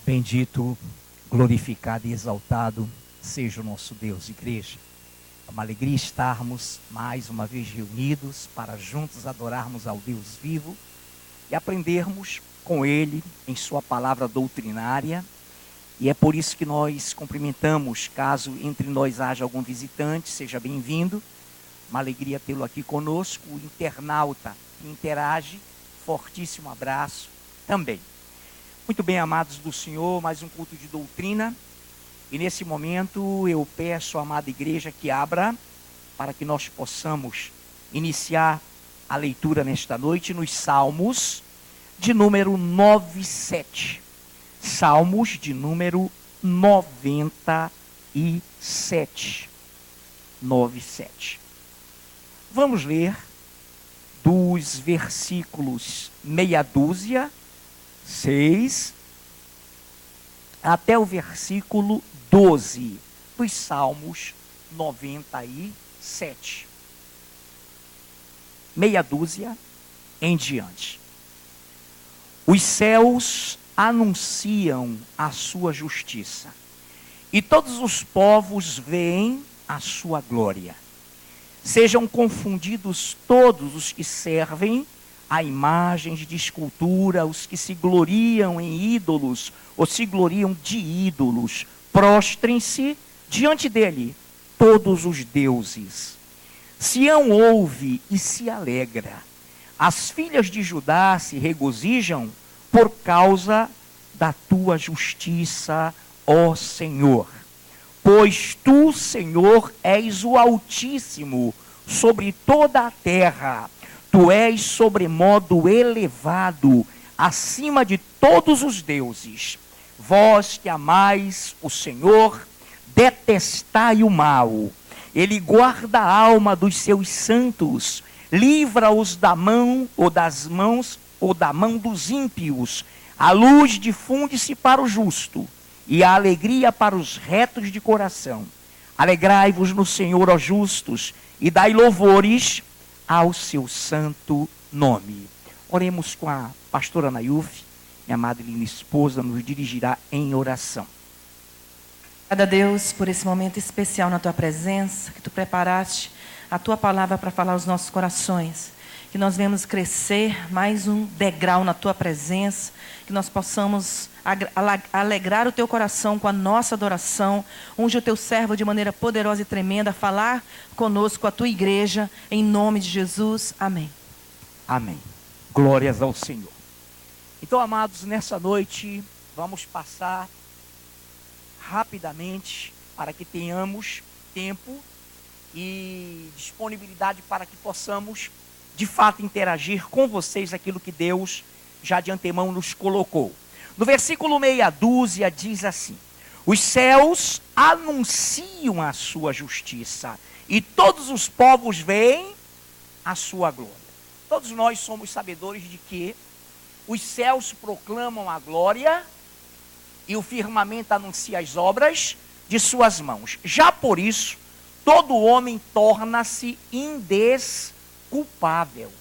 Bendito, glorificado e exaltado seja o nosso Deus, igreja. É uma alegria estarmos mais uma vez reunidos para juntos adorarmos ao Deus vivo e aprendermos com Ele em sua palavra doutrinária. E é por isso que nós cumprimentamos, caso entre nós haja algum visitante, seja bem-vindo. Uma alegria tê-lo aqui conosco. O internauta que interage, fortíssimo abraço também. Muito bem, amados do Senhor, mais um culto de doutrina. E nesse momento eu peço à amada igreja que abra para que nós possamos iniciar a leitura nesta noite nos Salmos de número 97. Salmos de número 97. 97. Vamos ler dos versículos meia dúzia, 6, até o versículo 12 dos Salmos 97. Meia dúzia em diante. Os céus anunciam a sua justiça, e todos os povos veem a sua glória. Sejam confundidos todos os que servem a imagens de escultura, os que se gloriam em ídolos, ou se gloriam de ídolos. Prostrem-se diante dele todos os deuses. Sião ouve e se alegra. As filhas de Judá se regozijam por causa da tua justiça, ó Senhor. Pois tu, Senhor, és o Altíssimo sobre toda a terra. Tu és sobremodo elevado, acima de todos os deuses. Vós que amais o Senhor, detestai o mal. Ele guarda a alma dos seus santos, livra-os da mão ou das mãos ou da mão dos ímpios. A luz difunde-se para o justo, e a alegria para os retos de coração. Alegrai-vos no Senhor, ó justos, e dai louvores ao seu santo nome. Oremos com a pastora Nayuf, minha amada e linda esposa, nos dirigirá em oração. Obrigada, Deus, por esse momento especial na tua presença, que tu preparaste a tua palavra para falar aos nossos corações. Que nós venhamos crescer mais um degrau na tua presença, que nós possamos alegrar o teu coração com a nossa adoração. Unge o teu servo de maneira poderosa e tremenda, falar conosco, a tua igreja, em nome de Jesus. Amém. Amém. Glórias ao Senhor. Então, amados, nessa noite, vamos passar rapidamente para que tenhamos tempo e disponibilidade para que possamos, de fato, interagir com vocês aquilo que Deus já de antemão nos colocou. No versículo meia dúzia diz assim: os céus anunciam a sua justiça, e todos os povos veem a sua glória. Todos nós somos sabedores de que os céus proclamam a glória e o firmamento anuncia as obras de suas mãos. Já por isso, todo homem torna-se indesculpável.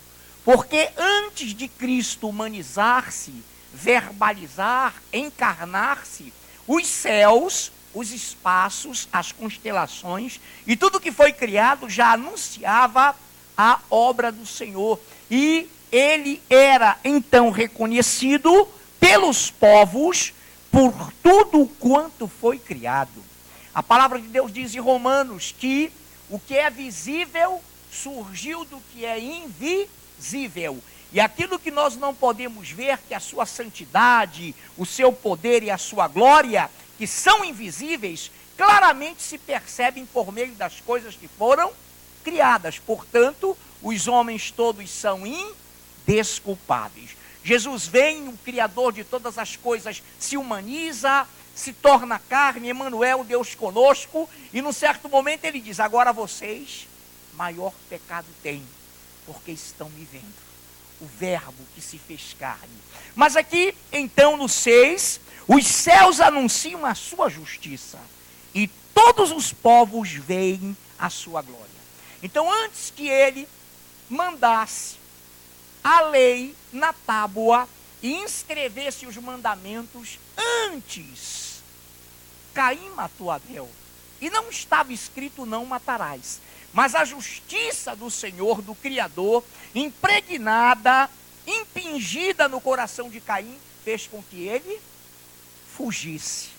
Porque antes de Cristo humanizar-se, verbalizar, encarnar-se, os céus, os espaços, as constelações e tudo que foi criado já anunciava a obra do Senhor. E ele era então reconhecido pelos povos por tudo quanto foi criado. A palavra de Deus diz em Romanos que o que é visível surgiu do que é invisível. E aquilo que nós não podemos ver, que a sua santidade, o seu poder e a sua glória, que são invisíveis, claramente se percebem por meio das coisas que foram criadas. Portanto, os homens todos são indesculpáveis. Jesus vem, o Criador de todas as coisas, se humaniza, se torna carne, Emanuel, Deus conosco, e num certo momento ele diz: agora vocês, maior pecado têm, porque estão me vendo. O verbo que se fez carne. Mas aqui, então, no 6, os céus anunciam a sua justiça, e todos os povos veem a sua glória. Então, antes que ele mandasse a lei na tábua e inscrevesse os mandamentos antes, Caim matou Abel. E não estava escrito não matarás. Mas a justiça do Senhor, do Criador, impregnada, impingida no coração de Caim, fez com que ele fugisse.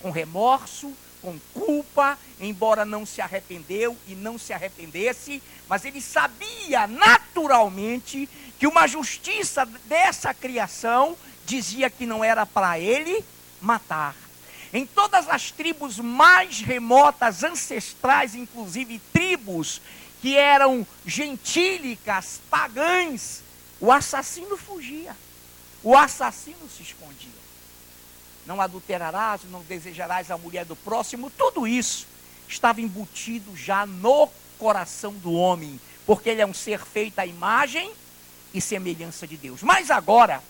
Com remorso, com culpa, embora não se arrependeu e não se arrependesse, mas ele sabia naturalmente que uma justiça dessa criação dizia que não era para ele matar. Em todas as tribos mais remotas, ancestrais, inclusive tribos que eram gentílicas, pagãs, o assassino fugia, o assassino se escondia. Não adulterarás, não desejarás a mulher do próximo, tudo isso estava embutido já no coração do homem, porque ele é um ser feito à imagem e semelhança de Deus. Mas agora,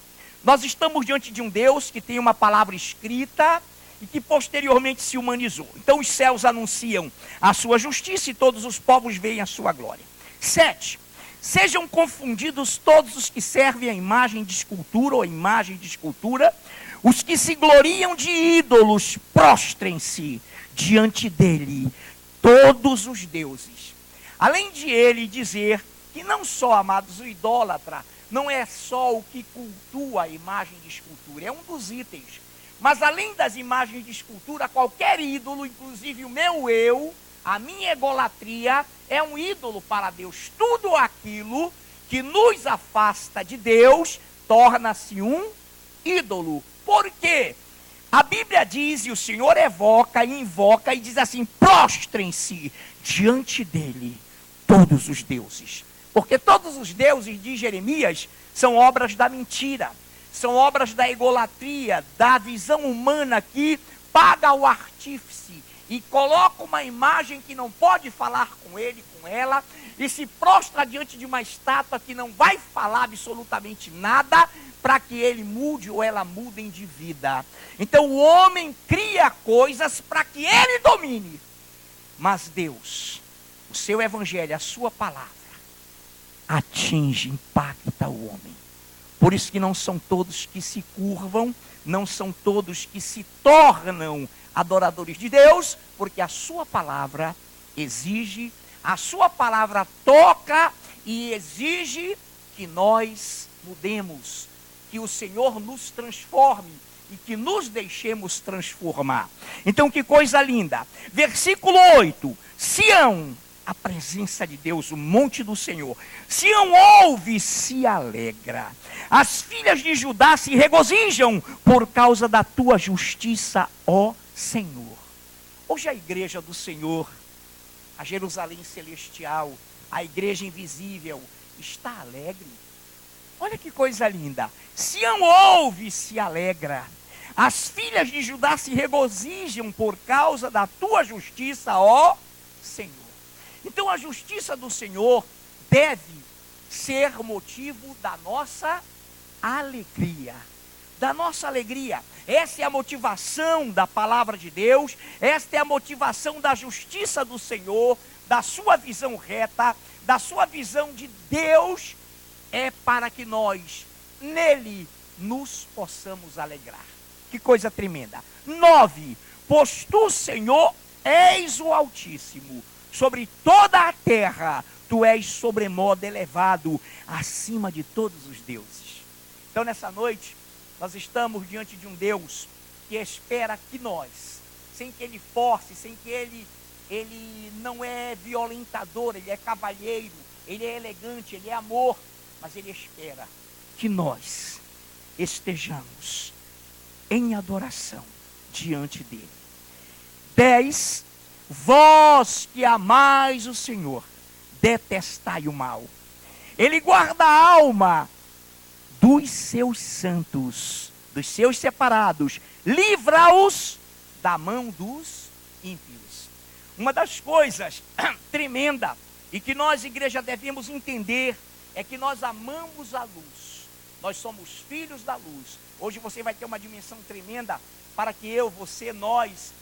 nós estamos diante de um Deus que tem uma palavra escrita e que posteriormente se humanizou. Então os céus anunciam a sua justiça e todos os povos veem a sua glória. 7. Sejam confundidos todos os que servem a imagem de escultura ou a imagem de escultura. Os que se gloriam de ídolos, prostrem-se diante dele todos os deuses. Além de ele dizer que não só, amados, o idólatra não é só o que cultua a imagem de escultura, é um dos itens. Mas além das imagens de escultura, qualquer ídolo, inclusive o meu eu, a minha egolatria, é um ídolo para Deus. Tudo aquilo que nos afasta de Deus torna-se um ídolo. Por quê? A Bíblia diz, e o Senhor evoca e invoca e diz assim: prostrem-se diante dele todos os deuses. Porque todos os deuses de Jeremias são obras da mentira. São obras da egolatria, da visão humana que paga o artífice e coloca uma imagem que não pode falar com ele, com ela, e se prostra diante de uma estátua que não vai falar absolutamente nada para que ele mude ou ela mudem de vida. Então o homem cria coisas para que ele domine. Mas Deus, o seu evangelho, a sua palavra, atinge, impacta o homem. Por isso que não são todos que se curvam, não são todos que se tornam adoradores de Deus, porque a sua palavra exige, a sua palavra toca e exige que nós mudemos, que o Senhor nos transforme e que nos deixemos transformar. Então que coisa linda. Versículo 8. Sião, a presença de Deus, o monte do Senhor. Sião ouve e se alegra. As filhas de Judá se regozijam por causa da tua justiça, ó Senhor. Hoje a igreja do Senhor, a Jerusalém celestial, a igreja invisível, está alegre. Olha que coisa linda. Sião ouve e se alegra. As filhas de Judá se regozijam por causa da tua justiça, ó Senhor. Então a justiça do Senhor deve ser motivo da nossa alegria. Da nossa alegria. Essa é a motivação da palavra de Deus. Esta é a motivação da justiça do Senhor, da sua visão reta, da sua visão de Deus. É para que nós, nele, nos possamos alegrar. Que coisa tremenda. 9. Pois tu, Senhor, és o Altíssimo. Sobre toda a terra, tu és sobremodo elevado, acima de todos os deuses. Então nessa noite, nós estamos diante de um Deus que espera que nós, sem que ele force, sem que ele não é violentador, ele é cavalheiro, ele é elegante, ele é amor, mas ele espera que nós estejamos em adoração diante dele. 10. Vós que amais o Senhor, detestai o mal. Ele guarda a alma dos seus santos, dos seus separados, livra-os da mão dos ímpios. Uma das coisas tremenda e que nós, igreja, devemos entender é que nós amamos a luz. Nós somos filhos da luz. Hoje você vai ter uma dimensão tremenda para que eu, você, nós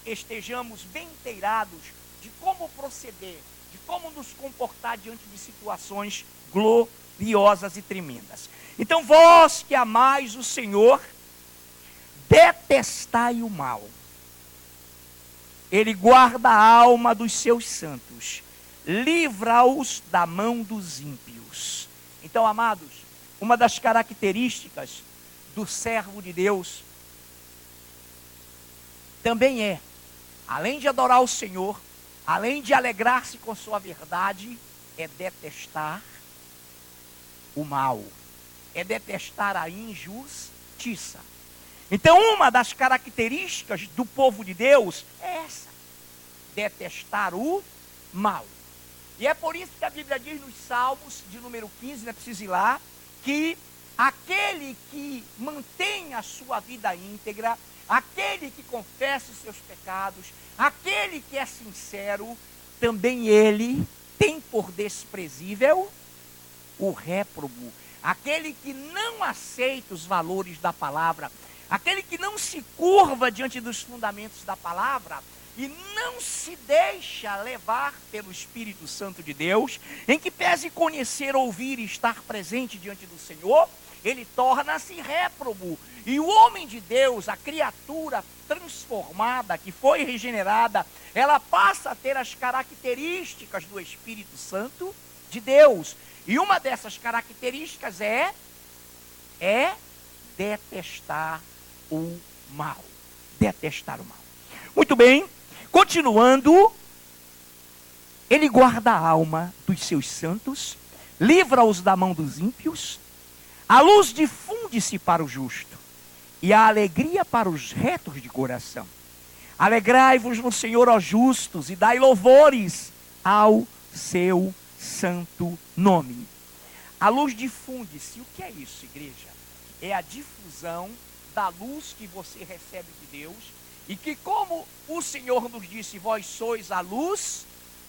estejamos bem inteirados de como proceder, de como nos comportar diante de situações gloriosas e tremendas. Então, vós que amais o Senhor, detestai o mal. Ele guarda a alma dos seus santos, livra-os da mão dos ímpios. Então, amados, uma das características do servo de Deus também é, além de adorar o Senhor, além de alegrar-se com sua verdade, é detestar o mal, é detestar a injustiça. Então, uma das características do povo de Deus é essa: detestar o mal. E é por isso que a Bíblia diz nos Salmos, de número 15, não é preciso ir lá, que aquele que mantém a sua vida íntegra, aquele que confessa os seus pecados, aquele que é sincero, também ele tem por desprezível o réprobo, aquele que não aceita os valores da palavra, aquele que não se curva diante dos fundamentos da palavra e não se deixa levar pelo Espírito Santo de Deus, em que pese conhecer, ouvir e estar presente diante do Senhor, ele torna-se réprobo. E o homem de Deus, a criatura transformada, que foi regenerada, ela passa a ter as características do Espírito Santo de Deus. E uma dessas características é detestar o mal. Detestar o mal. Muito bem, continuando, ele guarda a alma dos seus santos, livra-os da mão dos ímpios, a luz difunde-se para o justo, e a alegria para os retos de coração. Alegrai-vos no Senhor, ó justos, e dai louvores ao seu santo nome. A luz difunde-se. O que é isso, igreja? É a difusão da luz que você recebe de Deus, e que, como o Senhor nos disse, vós sois a luz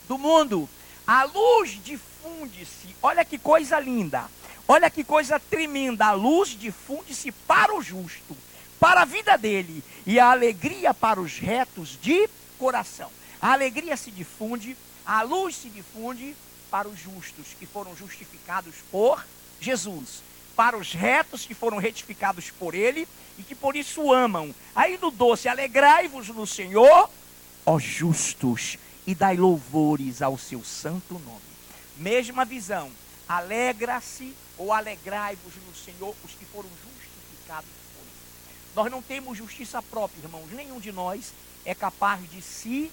do mundo. A luz difunde-se. Olha que coisa linda. Olha que coisa tremenda. A luz difunde-se para o justo, para a vida dele, e a alegria para os retos de coração. A alegria se difunde, a luz se difunde para os justos, que foram justificados por Jesus, para os retos, que foram retificados por ele e que por isso amam. Aí no 12, alegrai-vos no Senhor, ó justos, e dai louvores ao seu santo nome. Mesma visão, alegra-se ou alegrai-vos no Senhor os que foram justificados por ele. Nós não temos justiça própria, irmãos. Nenhum de nós é capaz de se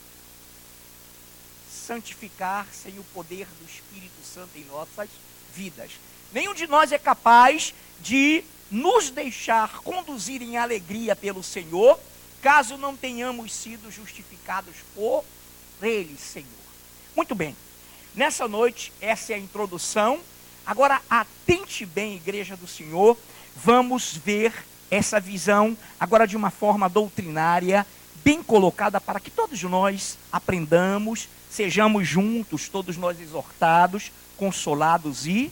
santificar sem o poder do Espírito Santo em nossas vidas. Nenhum de nós é capaz de nos deixar conduzir em alegria pelo Senhor, caso não tenhamos sido justificados por ele, Senhor. Muito bem, nessa noite, essa é a introdução. Agora, atente bem, igreja do Senhor, vamos ver essa visão, agora de uma forma doutrinária, bem colocada, para que todos nós aprendamos, sejamos juntos, todos nós exortados, consolados e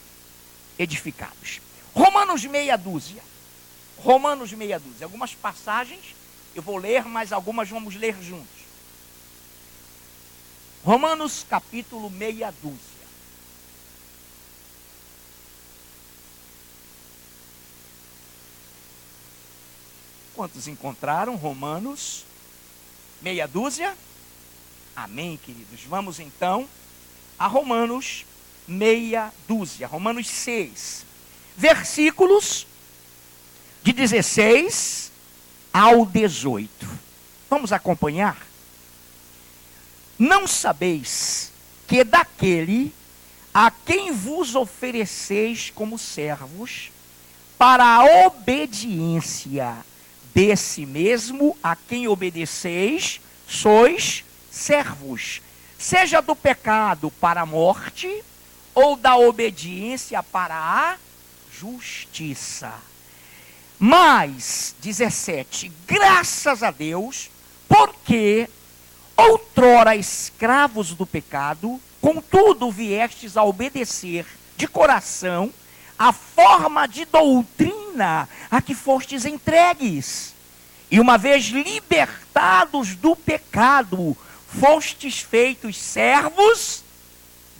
edificados. Romanos meia dúzia. Romanos meia dúzia. Algumas passagens eu vou ler, mas algumas vamos ler juntos. Romanos capítulo meia dúzia. Quantos encontraram Romanos meia dúzia? Amém, queridos. Vamos então a Romanos meia dúzia. Romanos 6, versículos de 16 ao 18. Vamos acompanhar? Não sabeis que daquele a quem vos ofereceis como servos, para a obediência desse mesmo a quem obedeceis, sois servos, seja do pecado para a morte, ou da obediência para a justiça. Mas, 17, graças a Deus, porque outrora escravos do pecado, contudo viestes a obedecer de coração a forma de doutrina a que fostes entregues. E uma vez libertados do pecado, fostes feitos servos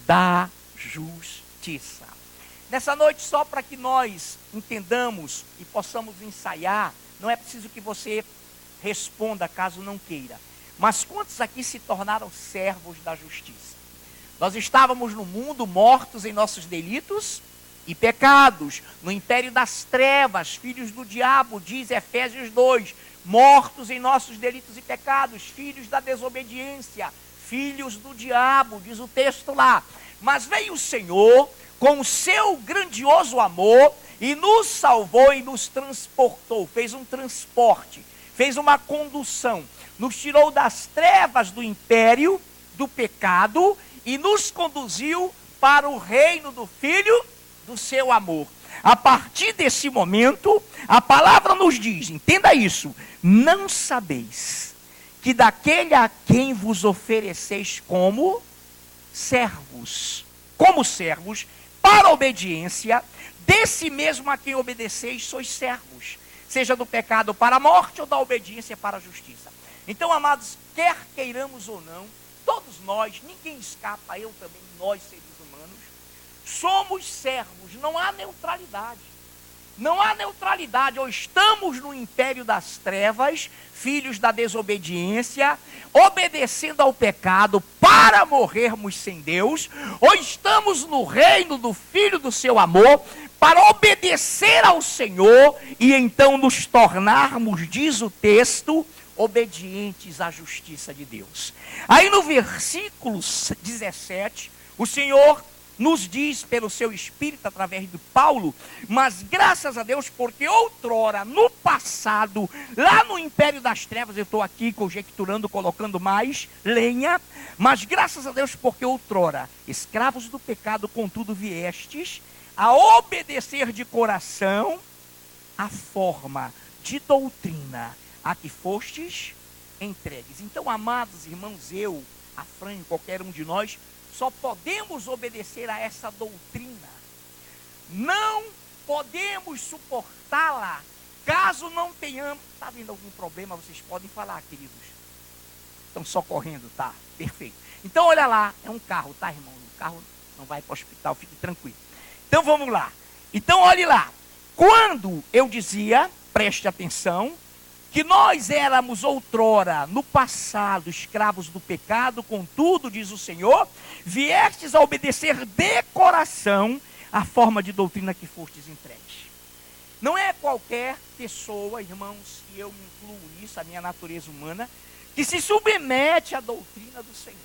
da justiça. Nessa noite, só para que nós entendamos e possamos ensaiar, não é preciso que você responda caso não queira. Mas quantos aqui se tornaram servos da justiça? Nós estávamos no mundo mortos em nossos delitos e pecados, no império das trevas, filhos do diabo, diz Efésios 2, mortos em nossos delitos e pecados, filhos da desobediência, filhos do diabo, diz o texto lá. Mas veio o Senhor com o seu grandioso amor e nos salvou e nos transportou, fez um transporte, fez uma condução, nos tirou das trevas do império, do pecado e nos conduziu para o reino do Filho do seu amor. A partir desse momento, a palavra nos diz, entenda isso, não sabeis que daquele a quem vos ofereceis como servos, para a obediência, desse mesmo a quem obedeceis sois servos, seja do pecado para a morte ou da obediência para a justiça. Então, amados, quer queiramos ou não, todos nós, ninguém escapa, eu também, nós seres humanos, somos servos, não há neutralidade. Não há neutralidade, ou estamos no império das trevas, filhos da desobediência, obedecendo ao pecado para morrermos sem Deus, ou estamos no reino do Filho do seu amor, para obedecer ao Senhor e então nos tornarmos, diz o texto, obedientes à justiça de Deus. Aí no versículo 17, o Senhor nos diz pelo seu Espírito, através de Paulo, mas graças a Deus, porque outrora, no passado, lá no império das trevas, eu estou aqui conjecturando, colocando mais lenha, mas graças a Deus, porque outrora, escravos do pecado, contudo viestes, a obedecer de coração a forma de doutrina a que fostes entregues. Então, amados irmãos, eu, a Fran, qualquer um de nós, só podemos obedecer a essa doutrina. Não podemos suportá-la caso não tenhamos. Está havendo algum problema? Vocês podem falar, queridos. Estão socorrendo, tá? Perfeito. Então, olha lá, é um carro, tá, irmão? O carro não vai para o hospital, fique tranquilo. Então, vamos lá. Então, olhe lá. Quando eu dizia, preste atenção, que nós éramos outrora, no passado, escravos do pecado, contudo, diz o Senhor, viestes a obedecer de coração a forma de doutrina que fostes entregues. Não é qualquer pessoa, irmãos, e eu me incluo nisso, a minha natureza humana, que se submete à doutrina do Senhor.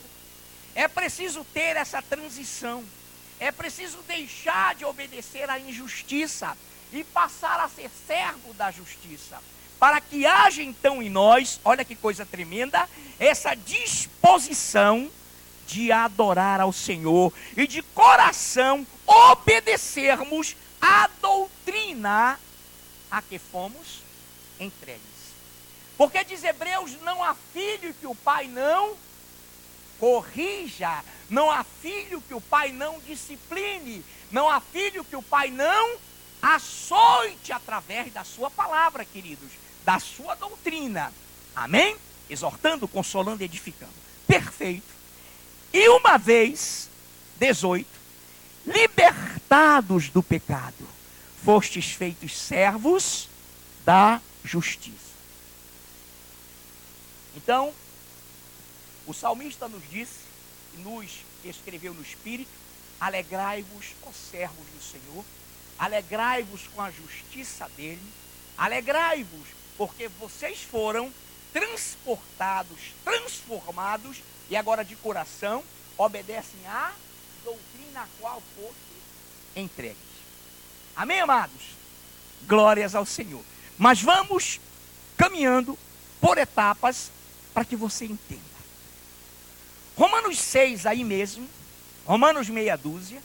É preciso ter essa transição, é preciso deixar de obedecer à injustiça e passar a ser servo da justiça. Para que haja então em nós, olha que coisa tremenda, essa disposição de adorar ao Senhor e de coração obedecermos à doutrina a que fomos entregues. Porque diz Hebreus, não há filho que o pai não corrija, não há filho que o pai não discipline, não há filho que o pai não açoite através da sua palavra, queridos, da sua doutrina, amém? Exortando, consolando e edificando, perfeito. E uma vez, 18, libertados do pecado, fostes feitos servos da justiça. Então, o salmista nos disse, nos escreveu no Espírito, alegrai-vos, ó servos do Senhor, alegrai-vos com a justiça dele, alegrai-vos, porque vocês foram transportados, transformados, e agora de coração, obedecem à doutrina a qual foste entregues. Amém, amados? Glórias ao Senhor. Mas vamos caminhando por etapas para que você entenda. Romanos 6 aí mesmo, Romanos meia dúzia,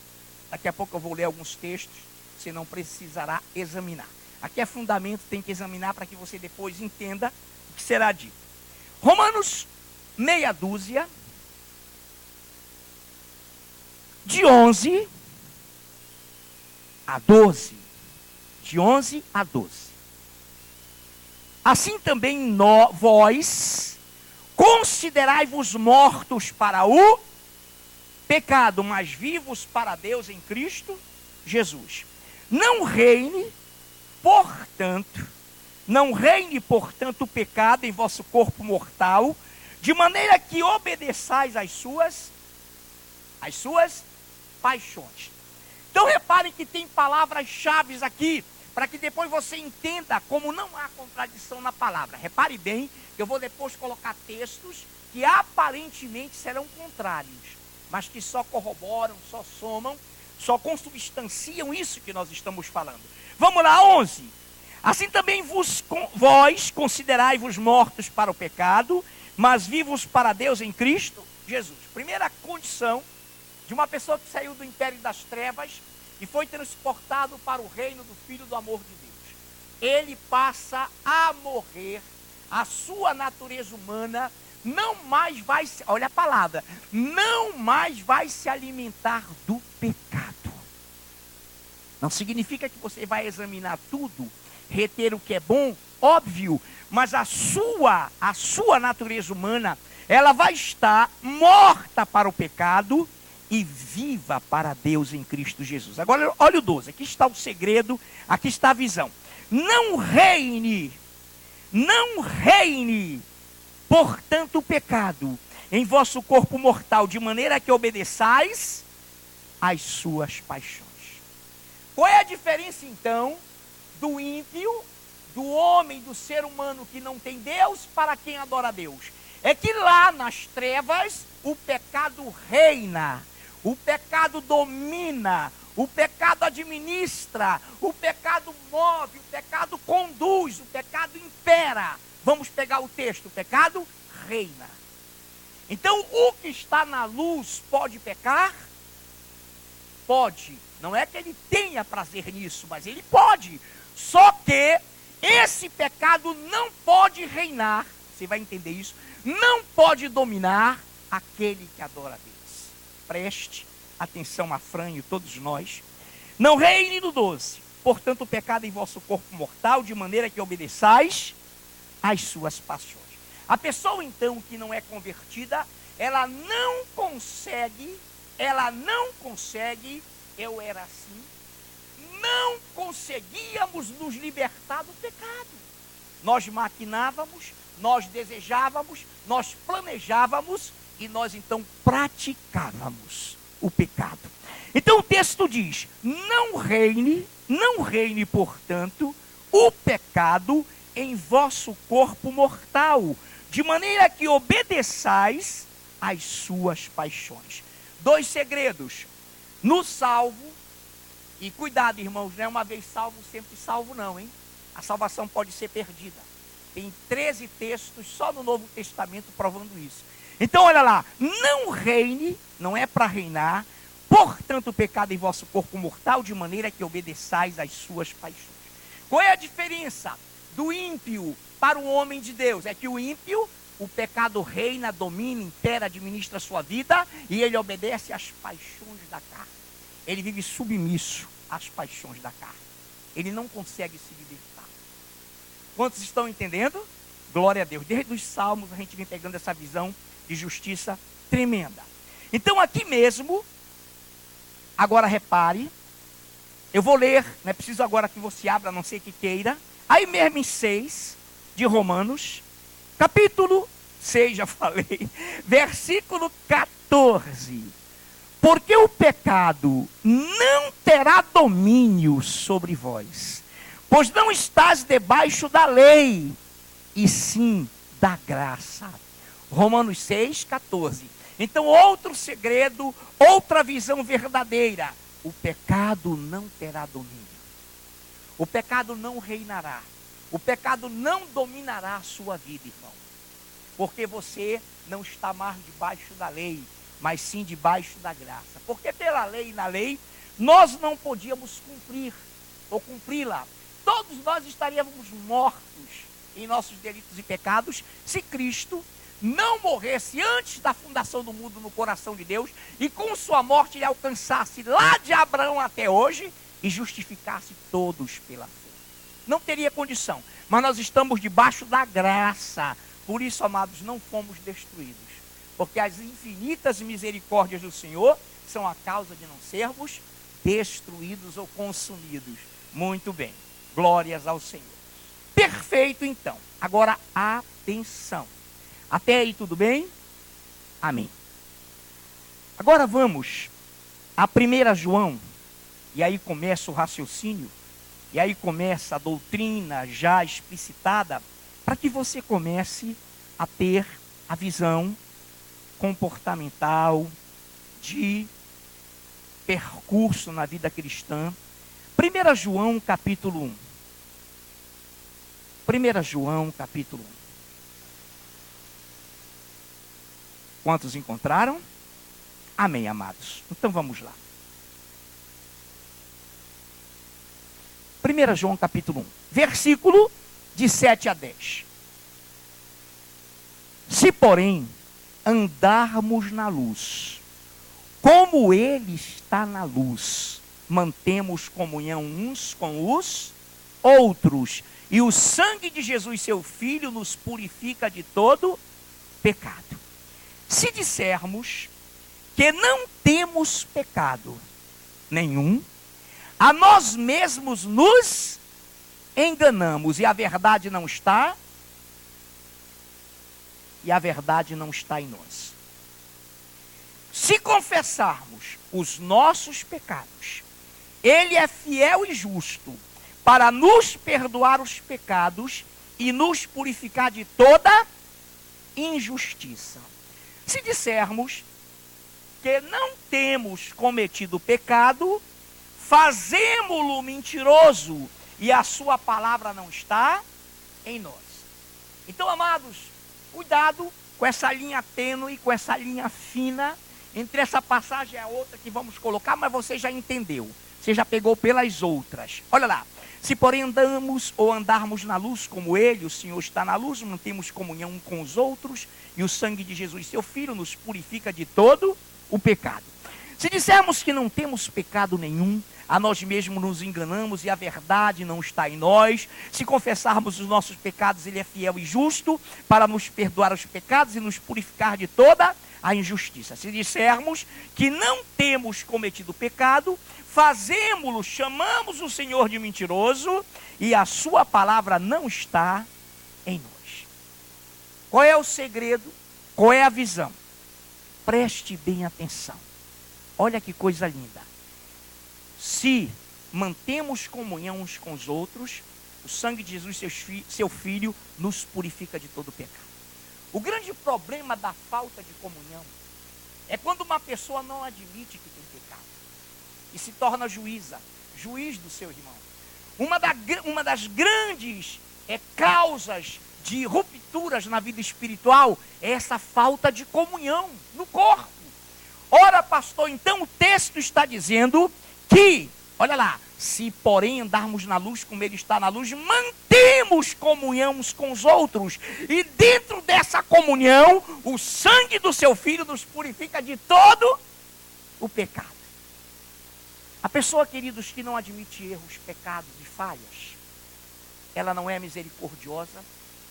daqui a pouco eu vou ler alguns textos, você não precisará examinar. Aqui é fundamento, tem que examinar para que você depois entenda o que será dito. Romanos meia dúzia, de 11 a 12. De 11 a 12. Assim também vós considerai-vos mortos para o pecado, mas vivos para Deus em Cristo Jesus. Não reine, portanto, o pecado em vosso corpo mortal, de maneira que obedeçais às suas paixões. Então reparem que tem palavras-chave aqui, para que depois você entenda como não há contradição na palavra. Repare bem, que eu vou depois colocar textos que aparentemente serão contrários, mas que só corroboram, só somam, só consubstanciam isso que nós estamos falando. Vamos lá, 11. Assim também vós considerai-vos mortos para o pecado, mas vivos para Deus em Cristo Jesus. Primeira condição de uma pessoa que saiu do império das trevas e foi transportado para o reino do Filho do amor de Deus. Ele passa a morrer, a sua natureza humana não mais vai, olha a palavra, não mais vai se alimentar do pecado. Não significa que você vai examinar tudo, reter o que é bom, óbvio, mas a sua natureza humana, ela vai estar morta para o pecado e viva para Deus em Cristo Jesus. Agora olha o 12, aqui está o segredo, aqui está a visão. Não reine, portanto, o pecado em vosso corpo mortal, de maneira que obedeçais às suas paixões. Qual é a diferença então do ímpio, do homem, do ser humano que não tem Deus para quem adora a Deus? É que lá nas trevas o pecado reina, o pecado domina, o pecado administra, o pecado move, o pecado conduz, o pecado impera. Vamos pegar o texto, o pecado reina. Então o que está na luz pode pecar? Pode. Não é que ele tenha prazer nisso, mas ele pode. Só que esse pecado não pode reinar, você vai entender isso, não pode dominar aquele que adora a Deus. Preste atenção, Afrânio, todos nós. Não reine no 12, portanto o pecado em vosso corpo mortal, de maneira que obedeçais às suas paixões. A pessoa então que não é convertida, ela não consegue, eu era assim, não conseguíamos nos libertar do pecado. Nós maquinávamos, nós desejávamos, nós planejávamos e nós então praticávamos o pecado. Então o texto diz: não reine, portanto, o pecado em vosso corpo mortal, de maneira que obedeçais às suas paixões. 2 segredos. No salvo, e cuidado, irmãos, não é uma vez salvo, sempre salvo não, hein? A salvação pode ser perdida. Tem 13 textos só no Novo Testamento provando isso. Então olha lá, não reine, não é para reinar, portanto o pecado em vosso corpo mortal, de maneira que obedeçais às suas paixões. Qual é a diferença do ímpio para o homem de Deus? É que o ímpio, o pecado reina, domina, impera, administra a sua vida e ele obedece às paixões da carne. Ele vive submisso às paixões da carne. Ele não consegue se libertar. Quantos estão entendendo? Glória a Deus. Desde os Salmos a gente vem pegando essa visão de justiça tremenda. Então aqui mesmo, agora repare, eu vou ler, não é preciso agora que você abra, a não ser que queira, aí mesmo em 6 de Romanos, capítulo 6, já falei, versículo 14. Porque o pecado não terá domínio sobre vós, pois não estás debaixo da lei, e sim da graça. Romanos 6, 14. Então outro segredo, outra visão verdadeira: o pecado não terá domínio. O pecado não reinará. O pecado não dominará a sua vida, irmão. Porque você não está mais debaixo da lei, mas sim debaixo da graça. Porque pela lei e na lei, nós não podíamos cumprir, ou cumpri-la. Todos nós estaríamos mortos em nossos delitos e pecados, se Cristo não morresse antes da fundação do mundo no coração de Deus, e com sua morte ele alcançasse lá de Abraão até hoje, e justificasse todos pela fé. Não teria condição, mas nós estamos debaixo da graça. Por isso, amados, não fomos destruídos, porque as infinitas misericórdias do Senhor são a causa de não sermos destruídos ou consumidos. Muito bem, glórias ao Senhor. Perfeito, então. Agora, atenção. Até aí tudo bem? Amém. Agora vamos a 1 João, e aí começa o raciocínio, e aí começa a doutrina já explicitada, para que você comece a ter a visão comportamental de percurso na vida cristã. 1 João capítulo 1. 1 João capítulo 1. Quantos encontraram? Amém, amados. Então vamos lá. 1 João capítulo 1, versículo de 7 a 10. Se, porém, andarmos na luz, como Ele está na luz, mantemos comunhão uns com os outros, e o sangue de Jesus, seu Filho, nos purifica de todo pecado. Se dissermos que não temos pecado nenhum, a nós mesmos nos enganamos, e a verdade não está em nós. Se confessarmos os nossos pecados, Ele é fiel e justo para nos perdoar os pecados e nos purificar de toda injustiça. Se dissermos que não temos cometido pecado, fazemo-lo mentiroso, e a sua palavra não está em nós. Então, amados, cuidado com essa linha tênue, com essa linha fina, entre essa passagem e a outra que vamos colocar, mas você já entendeu, você já pegou pelas outras. Olha lá. Se, porém, andarmos na luz como Ele, o Senhor está na luz, mantemos comunhão com os outros, e o sangue de Jesus, seu Filho, nos purifica de todo o pecado. Se dissermos que não temos pecado nenhum, a nós mesmos nos enganamos e a verdade não está em nós. Se confessarmos os nossos pecados, Ele é fiel e justo para nos perdoar os pecados e nos purificar de toda a injustiça. Se dissermos que não temos cometido pecado, fazemo-lo, chamamos o Senhor de mentiroso, e a sua palavra não está em nós. Qual é o segredo? Qual é a visão? Preste bem atenção. Olha que coisa linda. Se mantemos comunhão uns com os outros, o sangue de Jesus, seu Filho, nos purifica de todo pecado. O grande problema da falta de comunhão é quando uma pessoa não admite que tem pecado e se torna juiz do seu irmão. Uma das grandes causas de rupturas na vida espiritual é essa falta de comunhão no corpo. Ora, pastor, então o texto está dizendo que, olha lá, se porém andarmos na luz como Ele está na luz, mantemos comunhão uns com os outros, e dentro dessa comunhão, o sangue do seu Filho nos purifica de todo o pecado. A pessoa, queridos, que não admite erros, pecados e falhas, ela não é misericordiosa,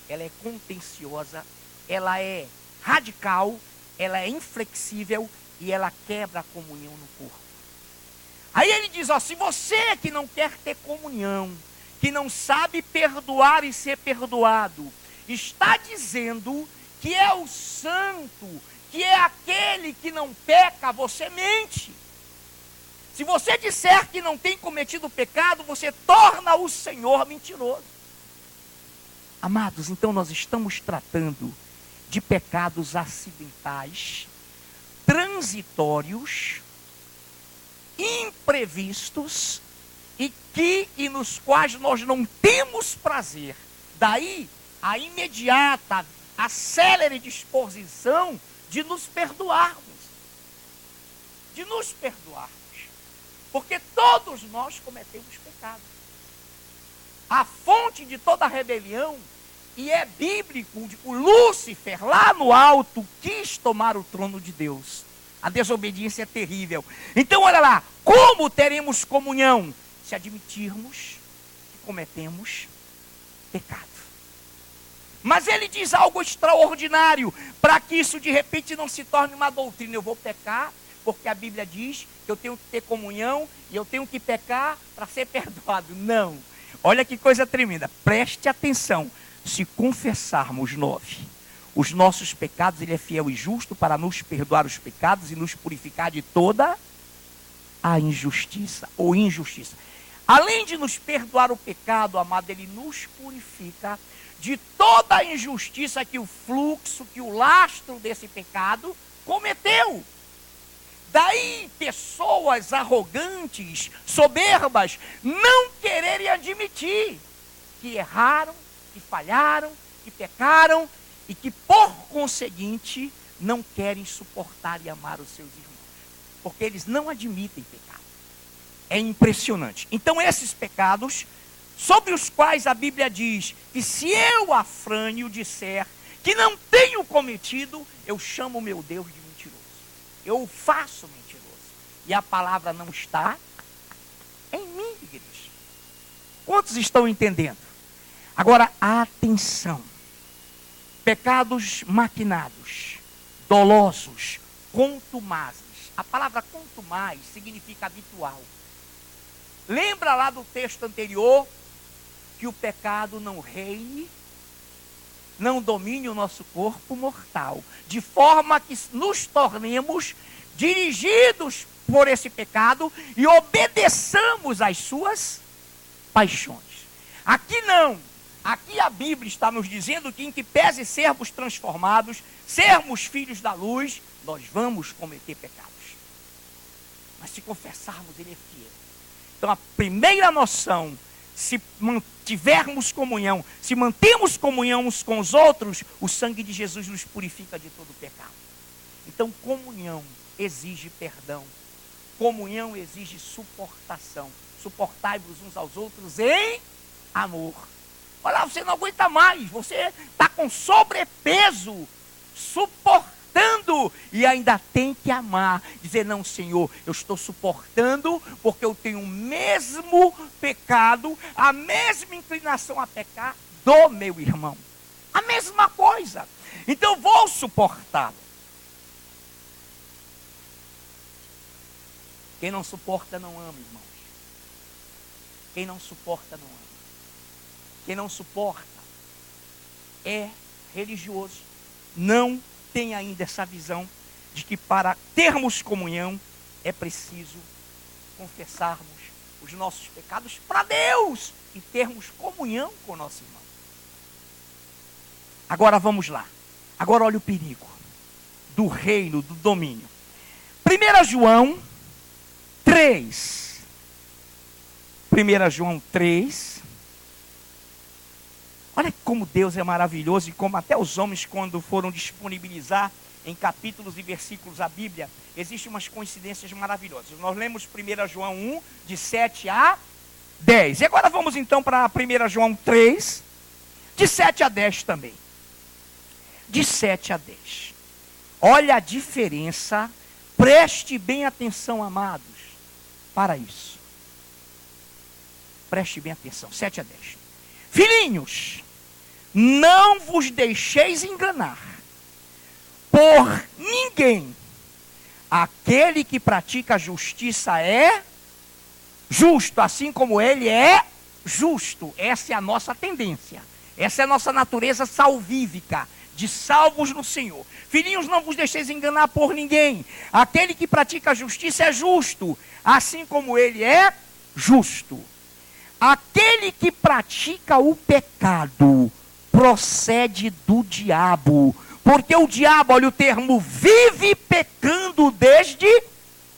ela é contenciosa, ela é radical, ela é inflexível e ela quebra a comunhão no corpo. Aí ele diz, se você que não quer ter comunhão, que não sabe perdoar e ser perdoado, está dizendo que é o santo, que é aquele que não peca, você mente. Se você disser que não tem cometido pecado, você torna o Senhor mentiroso. Amados, então nós estamos tratando de pecados acidentais, transitórios, imprevistos e nos quais nós não temos prazer. Daí a imediata, a célere disposição de nos perdoarmos. Porque todos nós cometemos pecado. A fonte de toda rebelião, e é bíblico, o Lúcifer lá no alto quis tomar o trono de Deus. A desobediência é terrível. Então olha lá, como teremos comunhão? Se admitirmos que cometemos pecado. Mas ele diz algo extraordinário, para que isso de repente não se torne uma doutrina. Eu vou pecar, porque a Bíblia diz que eu tenho que ter comunhão e eu tenho que pecar para ser perdoado. Não. Olha que coisa tremenda. Preste atenção. Se confessarmos os nossos pecados, Ele é fiel e justo para nos perdoar os pecados e nos purificar de toda a injustiça ou injustiça. Além de nos perdoar o pecado, amado, Ele nos purifica de toda a injustiça que o fluxo, que o lastro desse pecado cometeu. Daí pessoas arrogantes, soberbas, não quererem admitir que erraram, que falharam, que pecaram e que por conseguinte não querem suportar e amar os seus irmãos. Porque eles não admitem pecado. É impressionante. Então esses pecados, sobre os quais a Bíblia diz que se eu, Afrânio, disser que não tenho cometido, eu chamo meu Deus de mentiroso. Eu o faço mentiroso. E a palavra não está em mim, igreja. Quantos estão entendendo? Agora, atenção. Pecados maquinados, dolosos, contumazes. A palavra contumaz significa habitual. Lembra lá do texto anterior que o pecado não reine, não domine o nosso corpo mortal, de forma que nos tornemos dirigidos por esse pecado e obedeçamos às suas paixões. Aqui não. Aqui a Bíblia está nos dizendo que em que pese sermos transformados, sermos filhos da luz, nós vamos cometer pecados. Mas se confessarmos, Ele é fiel. Então a primeira noção, se mantivermos comunhão, se mantemos comunhão uns com os outros, o sangue de Jesus nos purifica de todo o pecado. Então comunhão exige perdão. Comunhão exige suportação. Suportai-vos uns aos outros em amor. Olha, você não aguenta mais, você está com sobrepeso, suportando e ainda tem que amar. Dizer, não, Senhor, eu estou suportando porque eu tenho o mesmo pecado, a mesma inclinação a pecar do meu irmão. A mesma coisa. Então vou suportá-lo. Quem não suporta não ama, irmãos. Quem não suporta não ama. Quem não suporta é religioso. Não tem ainda essa visão de que para termos comunhão é preciso confessarmos os nossos pecados para Deus e termos comunhão com o nosso irmão. Agora vamos lá. Agora olha o perigo do reino, do domínio. 1 João 3. 1 João 3. Olha como Deus é maravilhoso e como até os homens, quando foram disponibilizar em capítulos e versículos a Bíblia, existem umas coincidências maravilhosas. Nós lemos 1 João 1, de 7 a 10. E agora vamos então para 1 João 3, de 7 a 10 também. De 7 a 10. Olha a diferença, preste bem atenção, amados, para isso. Preste bem atenção, 7 a 10. Filhinhos, não vos deixeis enganar por ninguém. Aquele que pratica a justiça é justo, assim como Ele é justo. Essa é a nossa tendência. Essa é a nossa natureza salvífica, de salvos no Senhor. Filhinhos, não vos deixeis enganar por ninguém. Aquele que pratica a justiça é justo, assim como Ele é justo. Aquele que pratica o pecado procede do diabo, porque o diabo, olha o termo, vive pecando desde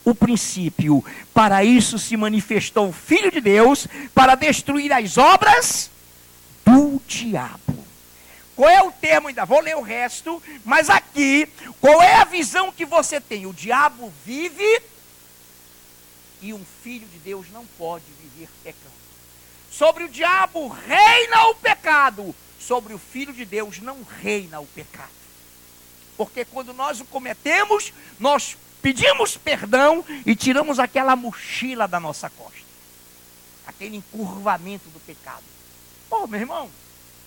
o princípio. Para isso se manifestou o Filho de Deus, para destruir as obras do diabo. Qual é o termo? Ainda vou ler o resto, mas aqui, qual é a visão que você tem? O diabo vive e um filho de Deus não pode viver pecando. Sobre o diabo reina o pecado, sobre o Filho de Deus não reina o pecado. Porque quando nós o cometemos, nós pedimos perdão e tiramos aquela mochila da nossa costa. Aquele encurvamento do pecado. Meu irmão,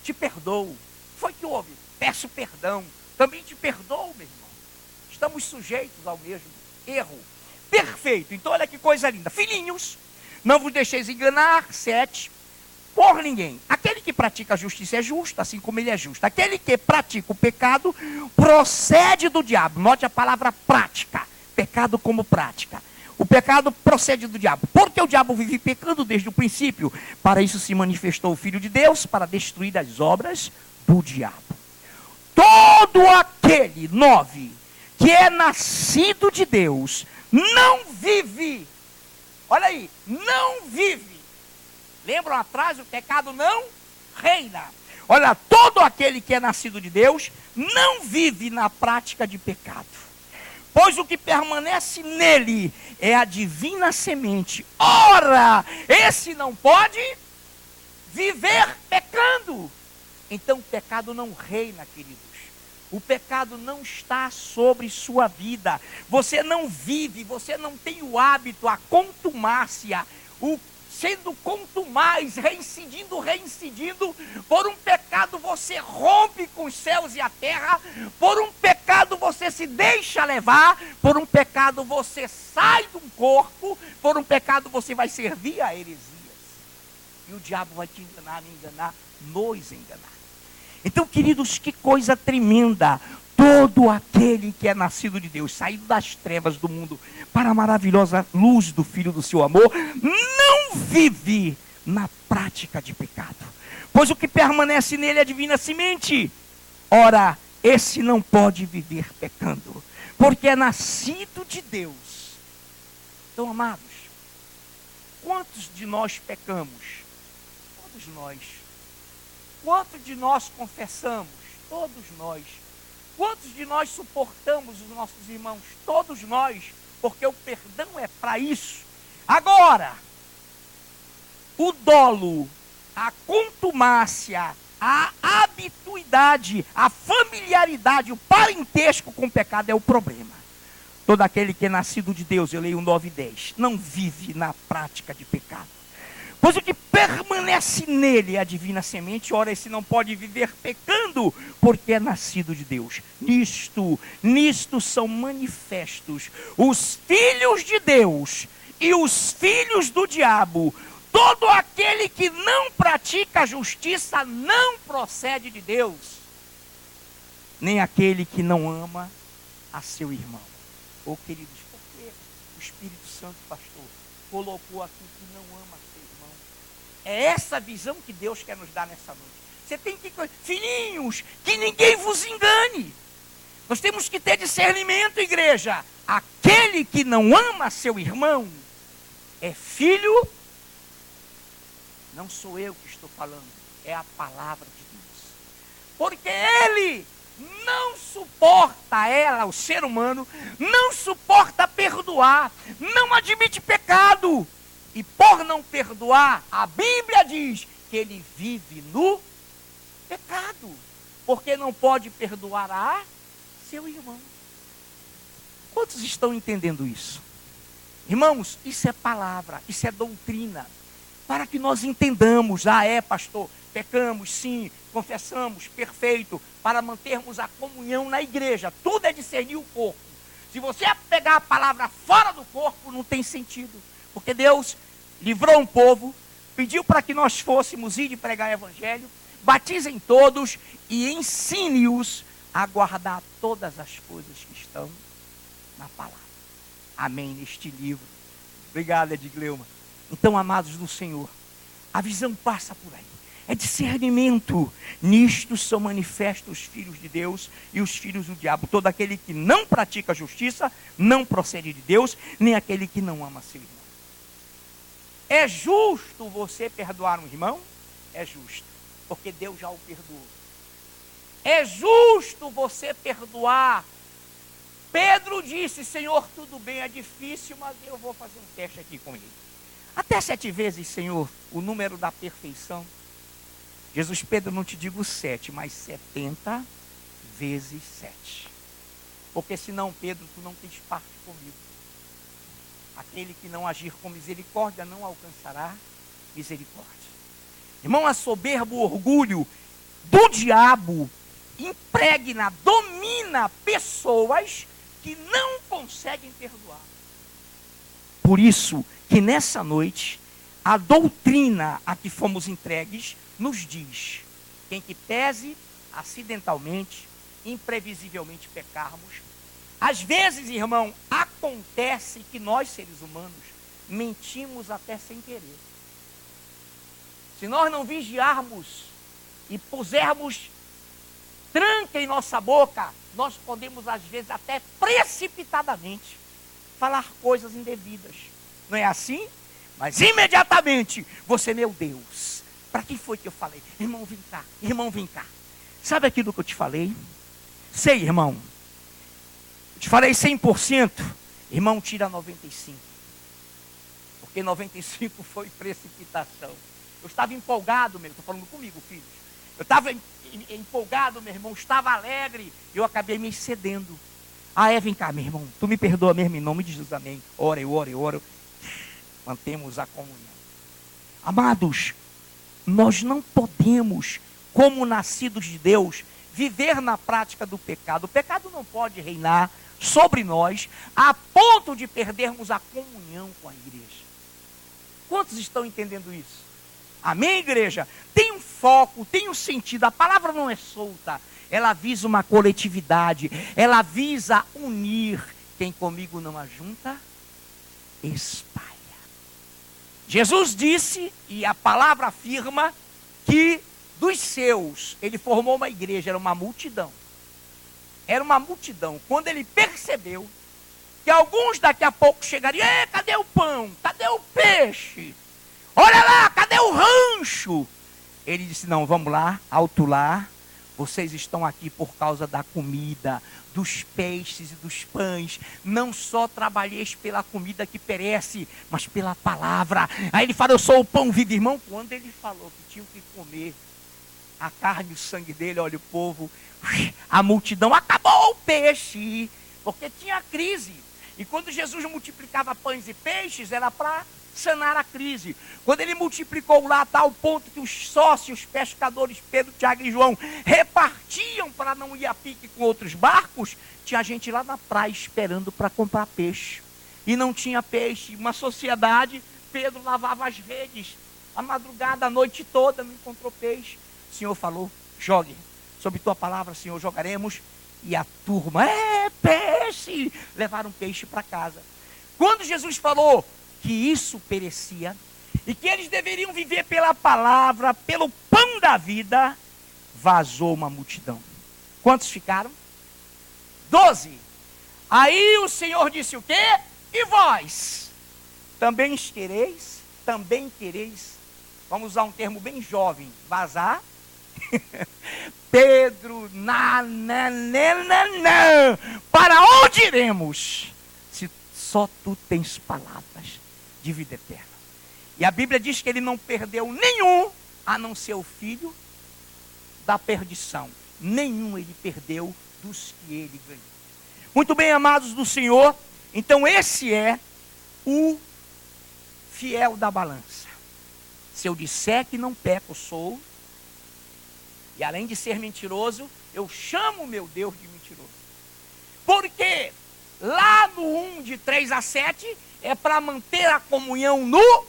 te perdoo. Foi que houve? Peço perdão. Também te perdoo, meu irmão. Estamos sujeitos ao mesmo. erro. Perfeito. Então olha que coisa linda. Filhinhos, não vos deixeis enganar, 7, por ninguém. Aquele que pratica a justiça é justo, assim como ele é justo. Aquele que pratica o pecado procede do diabo. Note a palavra prática. Pecado como prática. O pecado procede do diabo. Porque o diabo vive pecando desde o princípio. Para isso se manifestou o Filho de Deus, para destruir as obras do diabo. Todo aquele, 9, que é nascido de Deus, não vive. Olha aí, não vive. Lembram atrás, o pecado não reina. Olha, todo aquele que é nascido de Deus não vive na prática de pecado. Pois o que permanece nele é a divina semente. Ora, esse não pode viver pecando. Então o pecado não reina, queridos. O pecado não está sobre sua vida. Você não vive, você não tem o hábito, a contumácia, o sendo contumaz, reincidindo, por um pecado você rompe com os céus e a terra, por um pecado você se deixa levar, por um pecado você sai de um corpo, por um pecado você vai servir a heresias. E o diabo vai te enganar, me enganar, nos enganar. Então, queridos, que coisa tremenda. Todo aquele que é nascido de Deus, saído das trevas do mundo para a maravilhosa luz do Filho do seu amor, não vive na prática de pecado. Pois o que permanece nele é a divina semente. Ora, esse não pode viver pecando, porque é nascido de Deus. Então, amados, quantos de nós pecamos? Todos nós. Quantos de nós confessamos? Todos nós. Quantos de nós suportamos os nossos irmãos? Todos nós, porque o perdão é para isso. Agora, o dolo, a contumácia, a habituidade, a familiaridade, o parentesco com o pecado é o problema. Todo aquele que é nascido de Deus, eu leio 9 e 10, não vive na prática de pecado. Pois o que permanece nele é a divina semente. Ora, esse não pode viver pecando, porque é nascido de Deus. Nisto são manifestos os filhos de Deus e os filhos do diabo. Todo aquele que não pratica a justiça não procede de Deus, nem aquele que não ama a seu irmão. Oh, queridos, por que o Espírito Santo, pastor, colocou aqui que não ama seu irmão? É essa visão que Deus quer nos dar nessa noite. Você tem que... Filhinhos, que ninguém vos engane. Nós temos que ter discernimento, igreja. Aquele que não ama seu irmão é filho. Não sou eu que estou falando, é a palavra de Deus. Porque ele não suporta, o ser humano, não suporta perdoar, não admite pecado. E por não perdoar, a Bíblia diz que ele vive no pecado, porque não pode perdoar a seu irmão. Quantos estão entendendo isso? Irmãos, isso é palavra, isso é doutrina, para que nós entendamos. Pastor, pecamos, sim, confessamos, perfeito, para mantermos a comunhão na igreja. Tudo é discernir o corpo. Se você pegar a palavra fora do corpo, não tem sentido, porque Deus livrou um povo, pediu para que nós fôssemos ir de pregar o evangelho, batizem todos e ensine-os a guardar todas as coisas que estão na palavra. Amém, neste livro. Obrigado, Edgleuma. Então, amados do Senhor, a visão passa por aí. É discernimento. Nisto são manifestos os filhos de Deus e os filhos do diabo. Todo aquele que não pratica a justiça não procede de Deus, nem aquele que não ama seu irmão. É justo você perdoar um irmão? É justo, porque Deus já o perdoou. É justo você perdoar. Pedro disse: Senhor, tudo bem, é difícil, mas eu vou fazer um teste aqui com ele. Até 7 vezes, Senhor, o número da perfeição. Jesus, Pedro, não te digo 7, mas 70 vezes 7. Porque senão, Pedro, tu não tens parte comigo. Aquele que não agir com misericórdia não alcançará misericórdia. Irmão, a soberba, o orgulho do diabo impregna, domina pessoas que não conseguem perdoar. Por isso que nessa noite, a doutrina a que fomos entregues nos diz: quem que pese acidentalmente, imprevisivelmente pecarmos. Às vezes, irmão, acontece que nós, seres humanos, mentimos até sem querer. Se nós não vigiarmos e pusermos tranca em nossa boca, nós podemos, às vezes, até precipitadamente, falar coisas indevidas. Não é assim? Mas imediatamente, você, meu Deus, para quem foi que eu falei? Irmão, vem cá, irmão, vem cá. Sabe aquilo que eu te falei? Sei, irmão. Eu te falei 100%, irmão, tira 95%. Porque 95% foi precipitação. Eu estava empolgado, meu, estou falando comigo, filhos. Eu estava empolgado, meu irmão, estava alegre, eu acabei me excedendo. Vem cá, meu irmão, tu me perdoa mesmo em nome de Jesus, amém. Ora, eu oro. Mantemos a comunhão. Amados, nós não podemos, como nascidos de Deus, viver na prática do pecado. O pecado não pode reinar sobre nós a ponto de perdermos a comunhão com a igreja. Quantos estão entendendo isso? Amém, igreja? Tem um foco, tem um sentido. A palavra não é solta. Ela visa uma coletividade. Ela visa unir. Quem comigo não ajunta, espalha. Jesus disse, e a palavra afirma, que dos seus, ele formou uma igreja, era uma multidão. Era uma multidão. Quando ele percebeu que alguns daqui a pouco chegariam, cadê o pão? Cadê o peixe? Olha lá, cadê o rancho? Ele disse, não, vamos lá, alto lá. Vocês estão aqui por causa da comida, dos peixes e dos pães. Não só trabalheis pela comida que perece, mas pela palavra. Aí ele fala, eu sou o pão vivo, irmão. Quando ele falou que tinham que comer a carne e o sangue dele, olha o povo, a multidão, acabou o peixe, porque tinha crise. E quando Jesus multiplicava pães e peixes, era para sanar a crise. Quando ele multiplicou lá a tal ponto que os sócios pescadores, Pedro, Tiago e João, repartiam para não ir a pique com outros barcos, tinha gente lá na praia esperando para comprar peixe. E não tinha peixe. Uma sociedade, Pedro lavava as redes, a madrugada, a noite toda, não encontrou peixe. O Senhor falou, jogue, sob tua palavra, Senhor, jogaremos. E a turma, peixe! Levaram peixe para casa. Quando Jesus falou que isso perecia, e que eles deveriam viver pela palavra, pelo pão da vida, vazou uma multidão. Quantos ficaram? 12. Aí o Senhor disse o quê? E vós? Também quereis? Também quereis? Vamos usar um termo bem jovem, vazar? Pedro, para onde iremos? Se só tu tens palavras de vida eterna. E a Bíblia diz que ele não perdeu nenhum, a não ser o filho da perdição. Nenhum ele perdeu dos que ele ganhou. Muito bem, amados do Senhor, então esse é o fiel da balança. Se eu disser que não peco, sou. E além de ser mentiroso, eu chamo meu Deus de mentiroso. Porque lá no 1, de 3 a 7, é para manter a comunhão no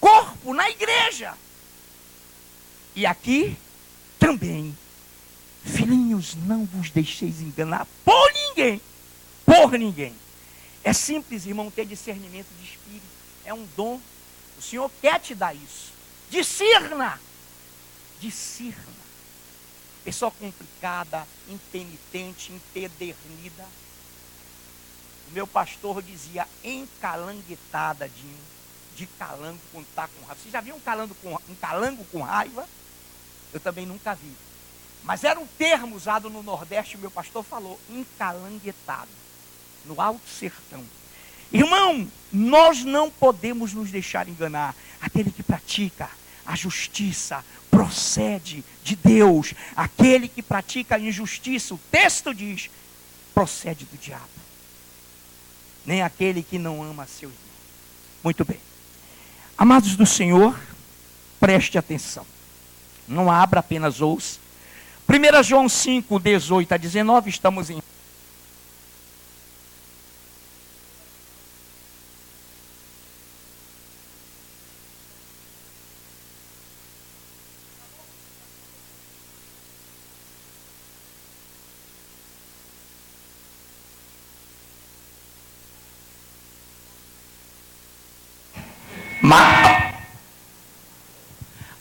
corpo, na igreja. E aqui também, filhinhos, não vos deixeis enganar por ninguém. Por ninguém. É simples, irmão, ter discernimento de espírito. É um dom. O Senhor quer te dar isso. Discirna. Discirna. Pessoa complicada, impenitente, empedernida. O meu pastor dizia encalanguetada, de calango quando está com raiva. Você já viu um calango com raiva? Eu também nunca vi. Mas era um termo usado no Nordeste, o meu pastor falou, encalanguetado, no Alto Sertão. Irmão, nós não podemos nos deixar enganar. Aquele que pratica a justiça procede de Deus. Aquele que pratica a injustiça, o texto diz, procede do diabo. Nem aquele que não ama seu irmão. Muito bem. Amados do Senhor, preste atenção. Não abra, apenas ouça. 1 João 5, 18 a 19, estamos em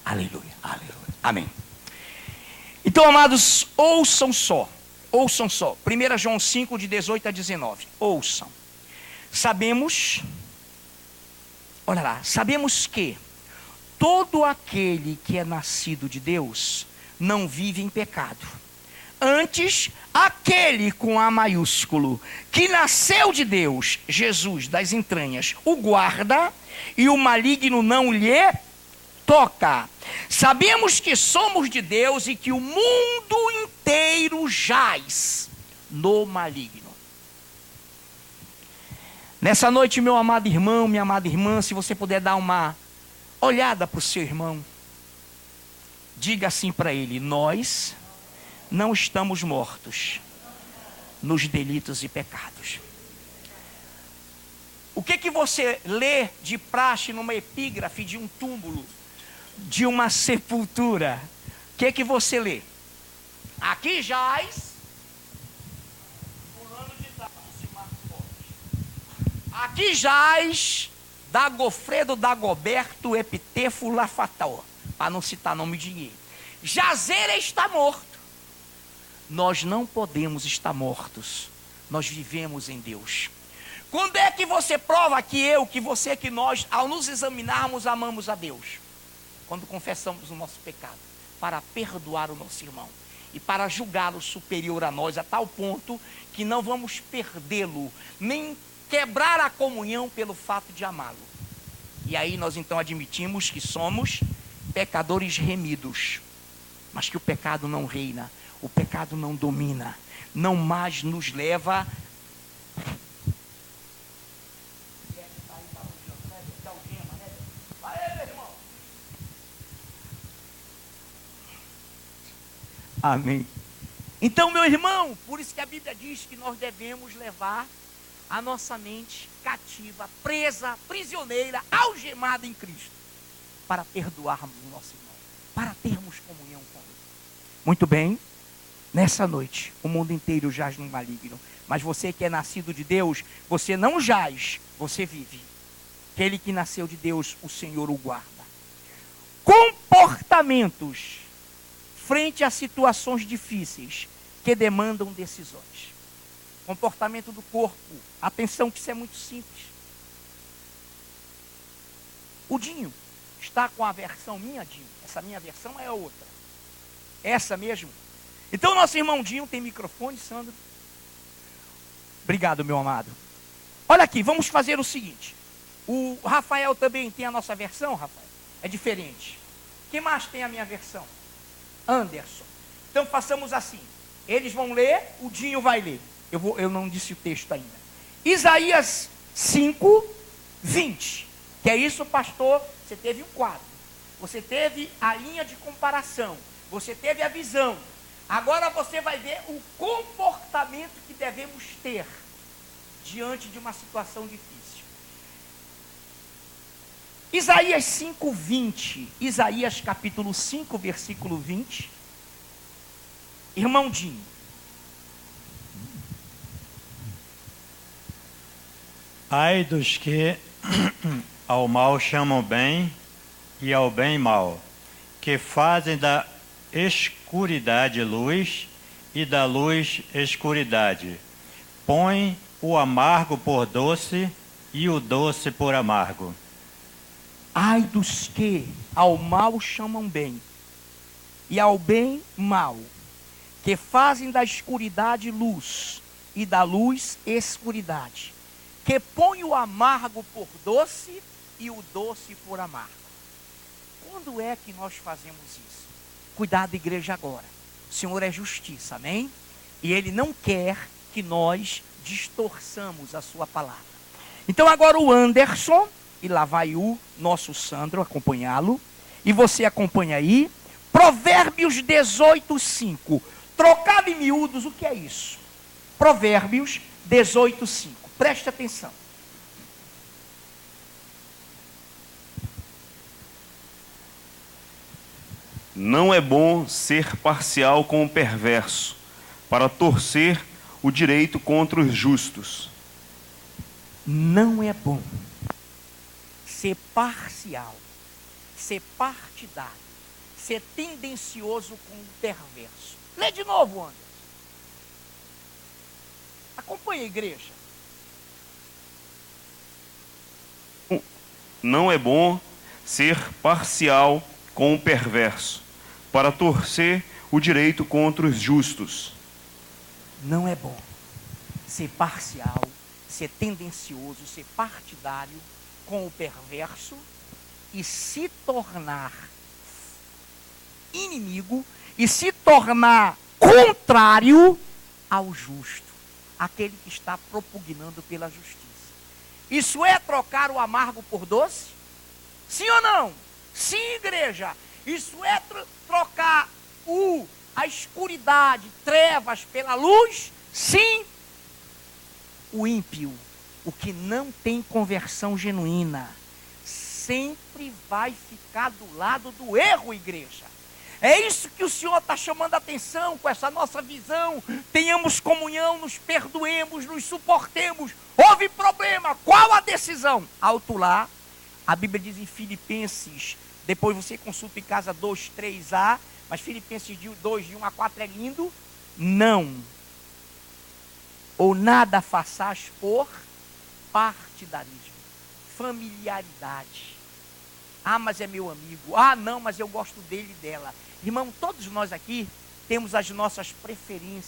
Aleluia, aleluia, amém. Então, amados, ouçam só. 1 João 5, de 18 a 19. Ouçam. Sabemos que todo aquele que é nascido de Deus não vive em pecado. Antes, aquele com A maiúsculo, que nasceu de Deus, Jesus das entranhas, o guarda, e o maligno não lhe toca. Sabemos que somos de Deus e que o mundo inteiro jaz no maligno. Nessa noite, meu amado irmão, minha amada irmã, se você puder dar uma olhada para o seu irmão, diga assim para ele: nós não estamos mortos nos delitos e pecados. O que você lê de praxe numa epígrafe de um túmulo, de uma sepultura? O que você lê? Aqui jaz fulano de tal, aqui jaz Dagofredo, Dagoberto, Epitefo, Lafator, para não citar nome de ninguém. Jazer está morto. Nós não podemos estar mortos. Nós vivemos em Deus. Quando é que você prova que você, que nós, ao nos examinarmos, amamos a Deus? Quando confessamos o nosso pecado, para perdoar o nosso irmão e para julgá-lo superior a nós, a tal ponto que não vamos perdê-lo, nem quebrar a comunhão pelo fato de amá-lo. E aí nós então admitimos que somos pecadores remidos, mas que o pecado não reina, o pecado não domina, não mais nos leva. Amém. Então, meu irmão, por isso que a Bíblia diz que nós devemos levar a nossa mente cativa, presa, prisioneira, algemada em Cristo, para perdoarmos o nosso irmão, para termos comunhão com Ele. Muito bem, nessa noite, o mundo inteiro jaz no maligno, mas você que é nascido de Deus, você não jaz, você vive. Aquele que nasceu de Deus, o Senhor o guarda. Comportamentos frente a situações difíceis que demandam decisões. Comportamento do corpo. Atenção que isso é muito simples. O Dinho está com a versão minha, Dinho. Essa minha versão é outra. Essa mesmo. Então nosso irmão Dinho tem microfone, Sandro. Obrigado, meu amado. Olha aqui, vamos fazer o seguinte. O Rafael também tem a nossa versão, Rafael? É diferente. Quem mais tem a minha versão? Anderson. Então façamos assim. Eles vão ler, o Dinho vai ler. Eu não disse o texto ainda. Isaías 5, 20. Que é isso, pastor? Você teve um quadro. Você teve a linha de comparação. Você teve a visão. Agora você vai ver o comportamento que devemos ter diante de uma situação difícil. Isaías 5, 20. Isaías capítulo 5, versículo 20. Irmão Dinho. Ai dos que ao mal chamam bem e ao bem mal, que fazem da escuridade luz e da luz escuridade. Põem o amargo por doce e o doce por amargo. Ai dos que ao mal chamam bem e ao bem mal, que fazem da escuridade luz e da luz escuridade, que põe o amargo por doce e o doce por amargo. Quando é que nós fazemos isso? Cuidado, igreja, agora. O Senhor é justiça, amém? E Ele não quer que nós distorçamos a sua palavra. Então agora o Anderson, e lá vai o nosso Sandro acompanhá-lo, e você acompanha aí, Provérbios 18, 5. Trocado em miúdos, o que é isso? Provérbios 18, 5. Preste atenção. Não é bom ser parcial com o perverso, para torcer o direito contra os justos. Não é bom ser parcial, ser partidário, ser tendencioso com o perverso. Lê de novo, Anderson. Acompanhe a igreja. Não é bom ser parcial com o perverso, para torcer o direito contra os justos. Não é bom ser parcial, ser tendencioso, ser partidário com o perverso e se tornar inimigo e se tornar contrário ao justo, aquele que está propugnando pela justiça. Isso é trocar o amargo por doce? Sim ou não? Sim, igreja. Isso é trocar a escuridade, trevas pela luz? Sim. O ímpio, o que não tem conversão genuína, sempre vai ficar do lado do erro, igreja. É isso que o Senhor está chamando a atenção com essa nossa visão. Tenhamos comunhão, nos perdoemos, nos suportemos. Houve problema, qual a decisão? Alto lá, a Bíblia diz em Filipenses, depois você consulta em casa 2, 3a, mas Filipenses 2, de 1 a 4 é lindo. Não, ou nada façais por partidarismo, familiaridade. Ah, mas é meu amigo. Ah, não, mas eu gosto dele e dela. Irmão, todos nós aqui temos as nossas preferências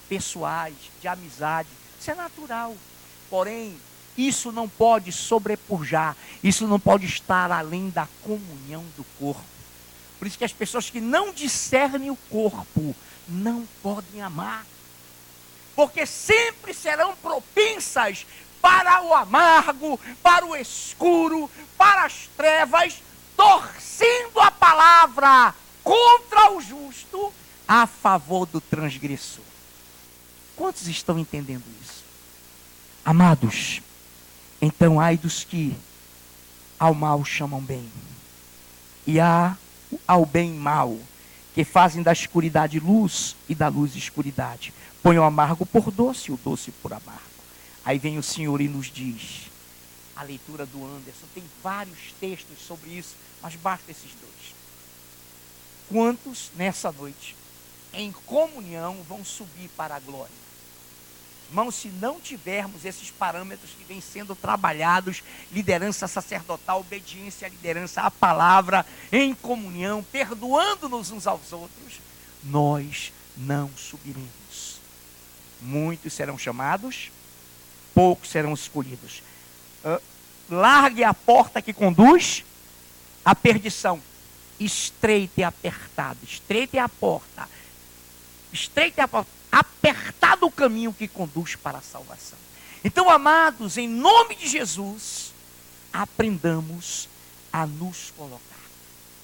pessoais, de amizade. Isso é natural. Porém, isso não pode sobrepujar. Isso não pode estar além da comunhão do corpo. Por isso que as pessoas que não discernem o corpo não podem amar. Porque sempre serão propensas para o amargo, para o escuro, para as trevas, torcendo a palavra contra o justo, a favor do transgressor. Quantos estão entendendo isso? Amados, então ai dos que ao mal chamam bem, e ao bem mal, que fazem da escuridade luz e da luz escuridade. Põe o amargo por doce e o doce por amargo. Aí vem o Senhor e nos diz, a leitura do Anderson, tem vários textos sobre isso, mas basta esses dois. Quantos nessa noite, em comunhão, vão subir para a glória? Irmãos, se não tivermos esses parâmetros que vêm sendo trabalhados, liderança sacerdotal, obediência à liderança, à palavra, em comunhão, perdoando-nos uns aos outros, nós não subiremos. Muitos serão chamados, poucos serão escolhidos. Largue a porta que conduz à perdição. Estreita e apertada. Estreita é a porta. Estreita é a porta. Apertado o caminho que conduz para a salvação. Então, amados, em nome de Jesus, aprendamos a nos colocar.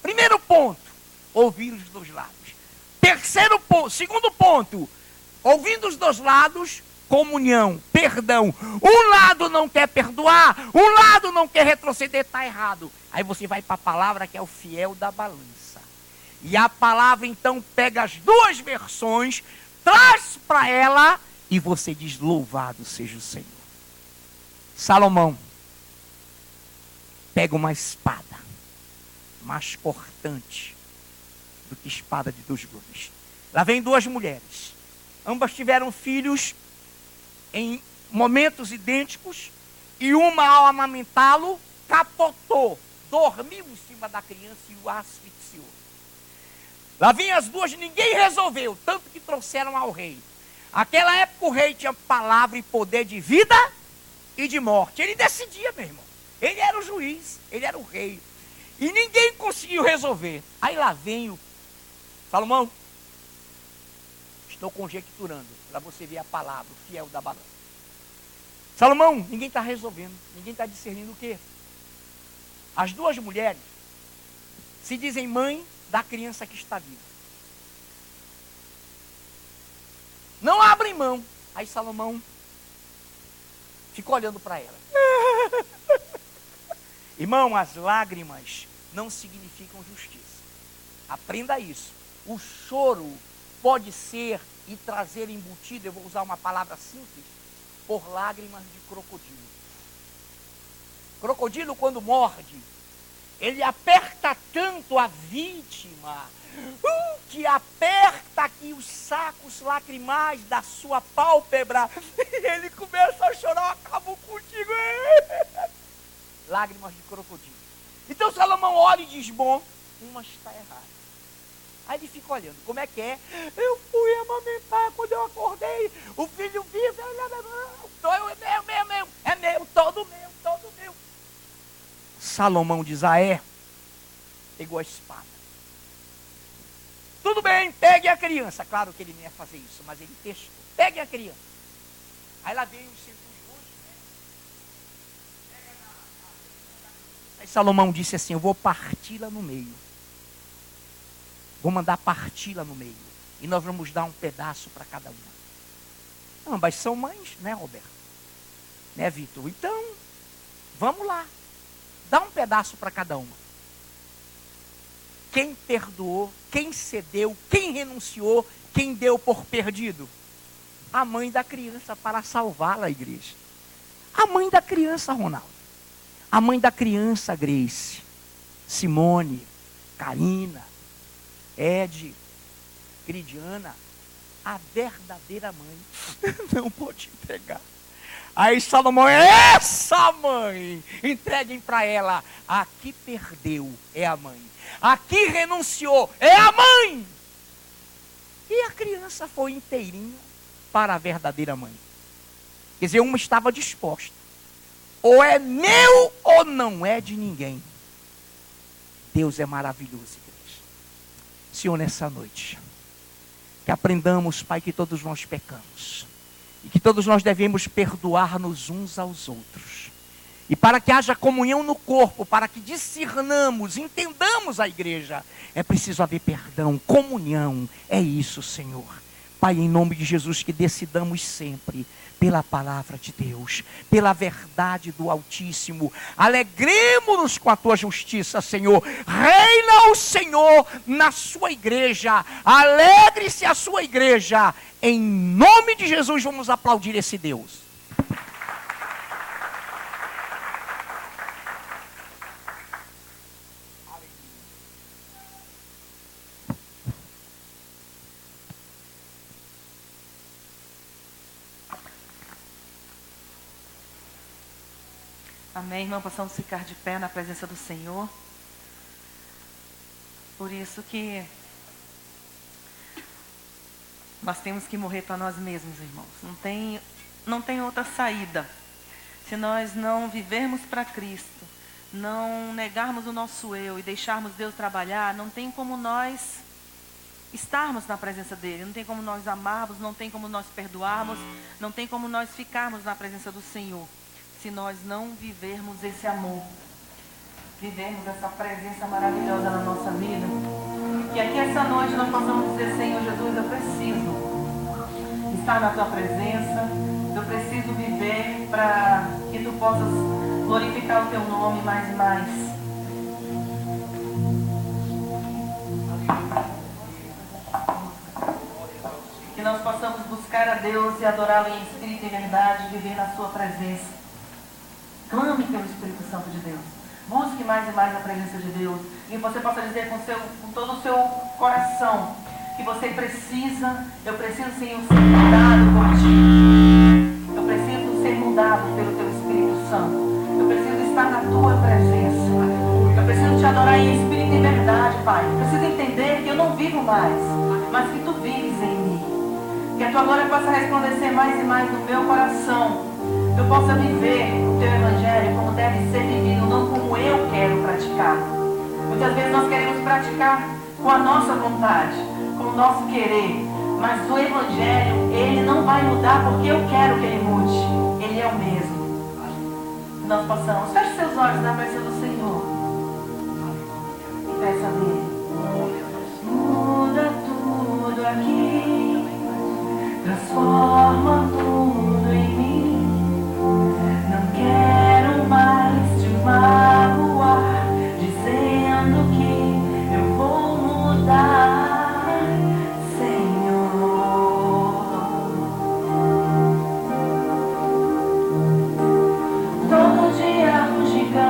Primeiro ponto, ouvir os dois lados. Terceiro ponto, segundo ponto, ouvindo os dois lados, comunhão, perdão. Um lado não quer perdoar, um lado não quer retroceder, está errado. Aí você vai para a palavra que é o fiel da balança. E a palavra então pega as duas versões, traz para ela e você diz, louvado seja o Senhor. Salomão pega uma espada mais cortante do que espada de dois gumes. Lá vem duas mulheres. Ambas tiveram filhos em momentos idênticos e uma ao amamentá-lo capotou, dormiu em cima da criança e o asfixiou. Lá vinham as duas, ninguém resolveu, tanto que trouxeram ao rei. Aquela época o rei tinha palavra e poder de vida e de morte. Ele decidia, meu irmão. Ele era o juiz, ele era o rei. E ninguém conseguiu resolver. Aí lá vem o Salomão. Estou conjecturando, para você ver a palavra, o fiel da balança. Salomão, ninguém está resolvendo, ninguém está discernindo o quê? As duas mulheres se dizem mãe da criança que está viva. Não abrem mão. Aí Salomão ficou olhando para ela. Irmão, as lágrimas não significam justiça. Aprenda isso. O choro pode ser e trazer embutido, eu vou usar uma palavra simples, por lágrimas de crocodilo. Crocodilo, quando morde, ele aperta tanto a vítima, que aperta aqui os sacos lacrimais da sua pálpebra. Ele começa a chorar, acabou contigo. Lágrimas de crocodilo. Então Salomão olha e diz, bom, uma está errada. Aí ele fica olhando, como é que é? Eu fui amamentar quando eu acordei, o filho vivo, é meu, todo meu. Salomão diz, pegou a espada. Tudo bem, pegue a criança. Claro que ele não ia fazer isso, mas ele testou. Pegue a criança. Aí lá veio os centuriões, né? Aí Salomão disse assim, eu vou parti-la no meio. Vou mandar parti-la no meio. E nós vamos dar um pedaço para cada uma. Ambas são mães, né, Roberto? Né, Vitor? Então, vamos lá. Dá um pedaço para cada uma. Quem perdoou, quem cedeu, quem renunciou, quem deu por perdido? A mãe da criança, para salvá-la, igreja. A mãe da criança, Ronaldo. A mãe da criança, Grace. Simone, Karina, Ed, Cridiana. A verdadeira mãe não pode entregar. Aí Salomão, essa mãe, entreguem para ela. A que perdeu é a mãe. A que renunciou é a mãe. E a criança foi inteirinha para a verdadeira mãe. Quer dizer, uma estava disposta. Ou é meu ou não é de ninguém. Deus é maravilhoso, igreja. Senhor, nessa noite, que aprendamos, Pai, que todos nós pecamos. E que todos nós devemos perdoar-nos uns aos outros. E para que haja comunhão no corpo, para que discernamos, entendamos a igreja, é preciso haver perdão, comunhão. É isso, Senhor. Pai, em nome de Jesus, que decidamos sempre pela palavra de Deus, pela verdade do Altíssimo. Alegremos-nos com a tua justiça, Senhor. Reina o Senhor na sua igreja. Alegre-se a sua igreja. Em nome de Jesus, vamos aplaudir esse Deus. Amém, irmão, possamos ficar de pé na presença do Senhor. Por isso que nós temos que morrer para nós mesmos, irmãos. Não tem outra saída. Se nós não vivermos para Cristo, não negarmos o nosso eu e deixarmos Deus trabalhar, não tem como nós estarmos na presença dEle. Não tem como nós amarmos, não tem como nós perdoarmos, não tem como nós ficarmos na presença do Senhor. Se nós não vivermos esse amor, vivermos essa presença maravilhosa na nossa vida, que aqui essa noite nós possamos dizer, Senhor Jesus, eu preciso estar na tua presença, eu preciso viver para que tu possas glorificar o teu nome mais e mais. Que nós possamos buscar a Deus e adorá-lo em espírito e verdade, viver na sua presença. Clame pelo Espírito Santo de Deus. Busque mais e mais a presença de Deus. E você possa dizer com todo o seu coração que você precisa, eu preciso, Senhor, ser mudado por ti. Eu preciso ser mudado pelo teu Espírito Santo. Eu preciso estar na tua presença. Eu preciso te adorar em espírito e verdade, Pai. Eu preciso entender que eu não vivo mais, mas que tu vives em mim. Que a tua glória possa resplandecer mais e mais no meu coração. Eu possa viver o teu evangelho como deve ser vivido, não como eu quero praticar. Muitas vezes nós queremos praticar com a nossa vontade, com o nosso querer, mas o evangelho, ele não vai mudar porque eu quero que ele mude. Ele é o mesmo. Que nós possamos, feche seus olhos na presença do Senhor e peça a dele. Muda tudo aqui, transforma tudo em mim. Não quero mais te magoar, dizendo que eu vou mudar, Senhor. Todo dia um gigante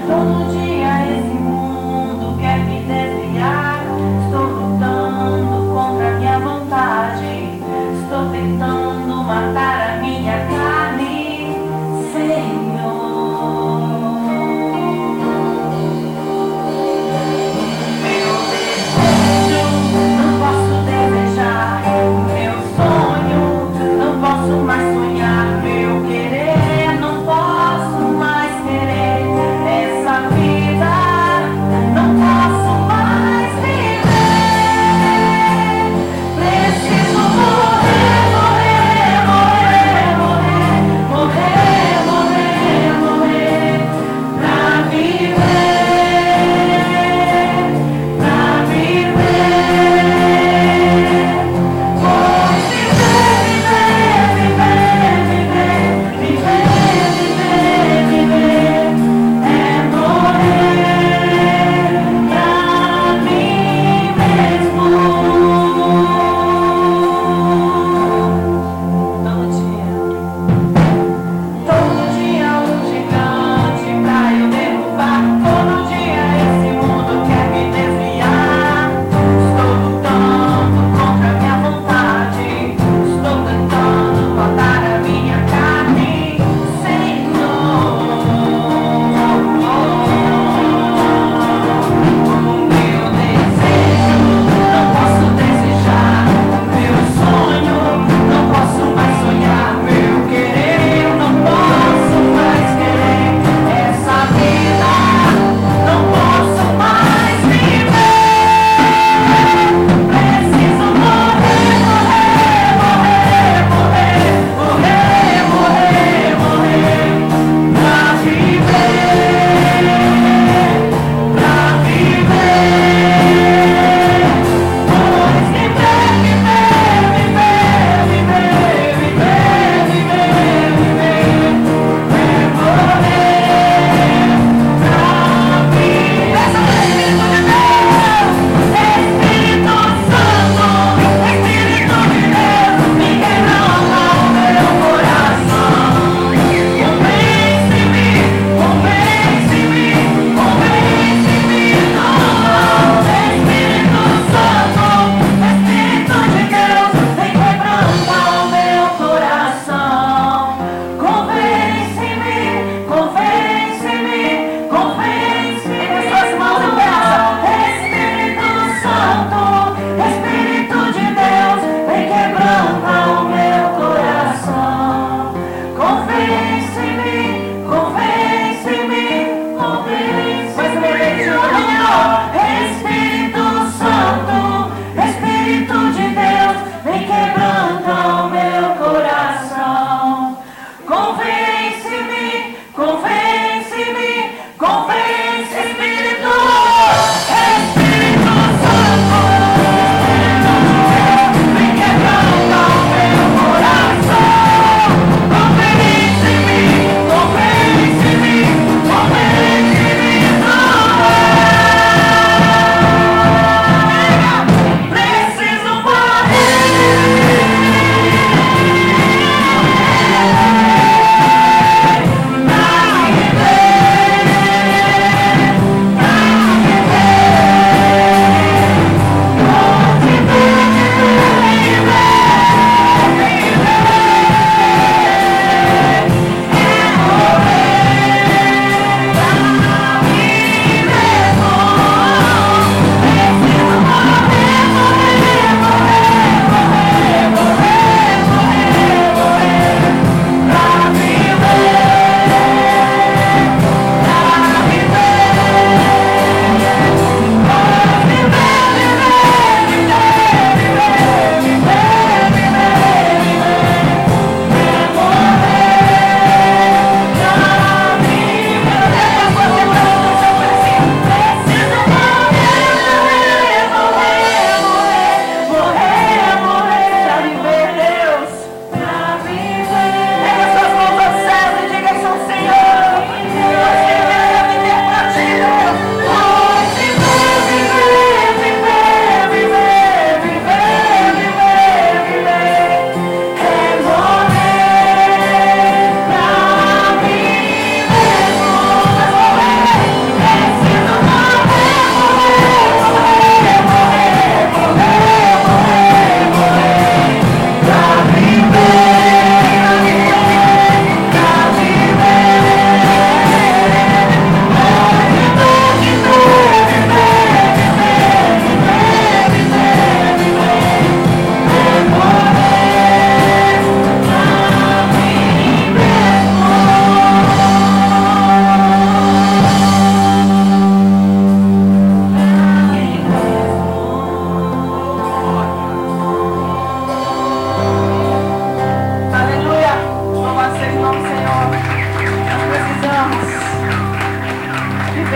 Todo dia esse mundo quer me desviar. Estou lutando contra a minha vontade. Estou tentando matar a minha carne, Senhor. Meu desejo não posso desejar. Meu sonho não posso mais sonhar. Meu querer não posso mais querer. Essa vida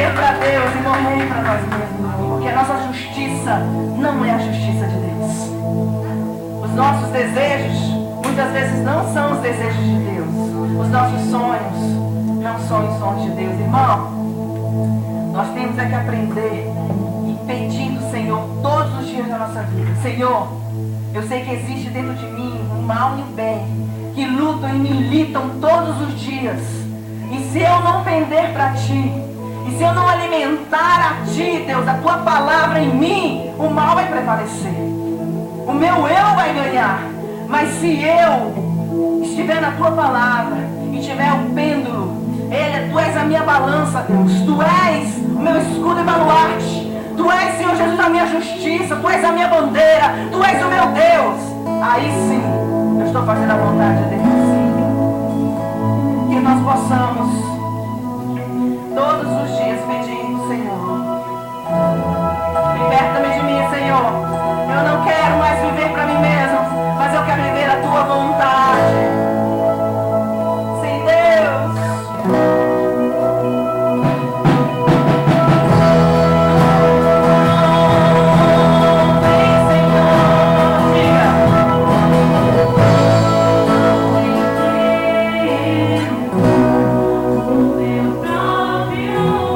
viver para Deus e morrer para nós mesmos, porque a nossa justiça não é a justiça de Deus. Os nossos desejos muitas vezes não são os desejos de Deus. Os nossos sonhos não são os sonhos de Deus. Irmão, nós temos que aprender e pedir do Senhor todos os dias da nossa vida. Senhor, eu sei que existe dentro de mim um mal e um bem que lutam e militam todos os dias. E se eu não pender para Ti, e se eu não alimentar a Ti, Deus, a Tua palavra em mim, o mal vai prevalecer. O meu eu vai ganhar. Mas se eu estiver na Tua palavra e tiver o pêndulo, Tu és a minha balança, Deus. Tu és o meu escudo e baluarte. Tu és, Senhor Jesus, a minha justiça. Tu és a minha bandeira. Tu és o meu Deus. Aí sim, eu estou fazendo a vontade de Deus. Que nós possamos todos os dias pedir do Senhor: liberta-me de mim, Senhor. Eu não quero mais viver para mim mesmo, mas eu quero viver a Tua vontade. Sim, Deus. Teu próprio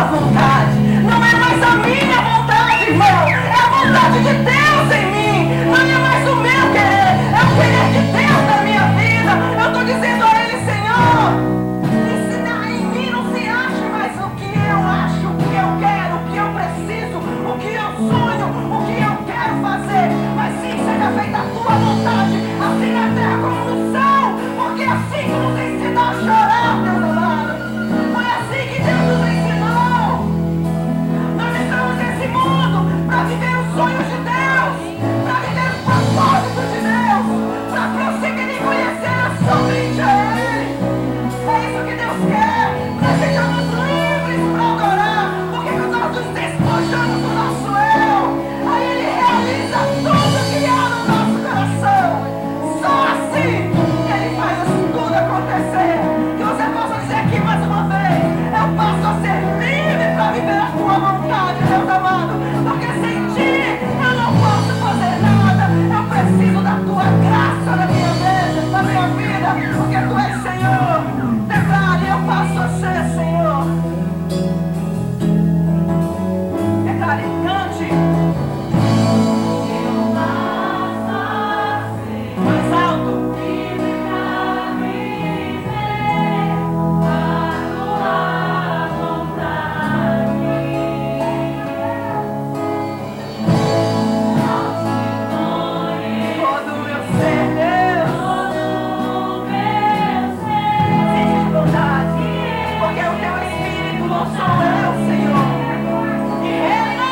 vontade. Não é mais a minha vontade, irmão. É a vontade de Deus em mim. Não é mais o meu querer. É o querer de Deus na minha vida. Eu estou dizendo a Ele, Senhor, ensina em mim, não se ache mais o que eu acho, o que eu quero, o que eu preciso, o que eu sonho, o que eu quero fazer. Mas sim, seja feita a tua vontade, assim na terra como no céu. Porque é assim que nos ensinou a chorar, Deus amado. Foi assim que Deus nos ensinou. Nós estamos nesse mundo para viver os sonhos de Deus, para viver os propósitos de Deus, para prosseguir e conhecer somente a Ele. É isso que Deus quer. Nós sejamos livres para adorar, porque quando nós nos despojamos do nosso eu, aí Ele realiza tudo que há no nosso coração. Só assim Ele faz tudo acontecer. Que você possa dizer aqui mais uma vez: eu passo a ser livre para viver a tua vontade, Deus amado. Porque sem ti eu não posso fazer nada. Eu preciso da tua graça na minha vida, porque tu és Senhor. Declare: eu passo a ser Senhor. Declare, cante. Mais alto. Todo o meu ser, Deus. Seja de vontade, porque o teu Espírito não sou eu, Senhor. E reina.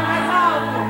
Mais alto.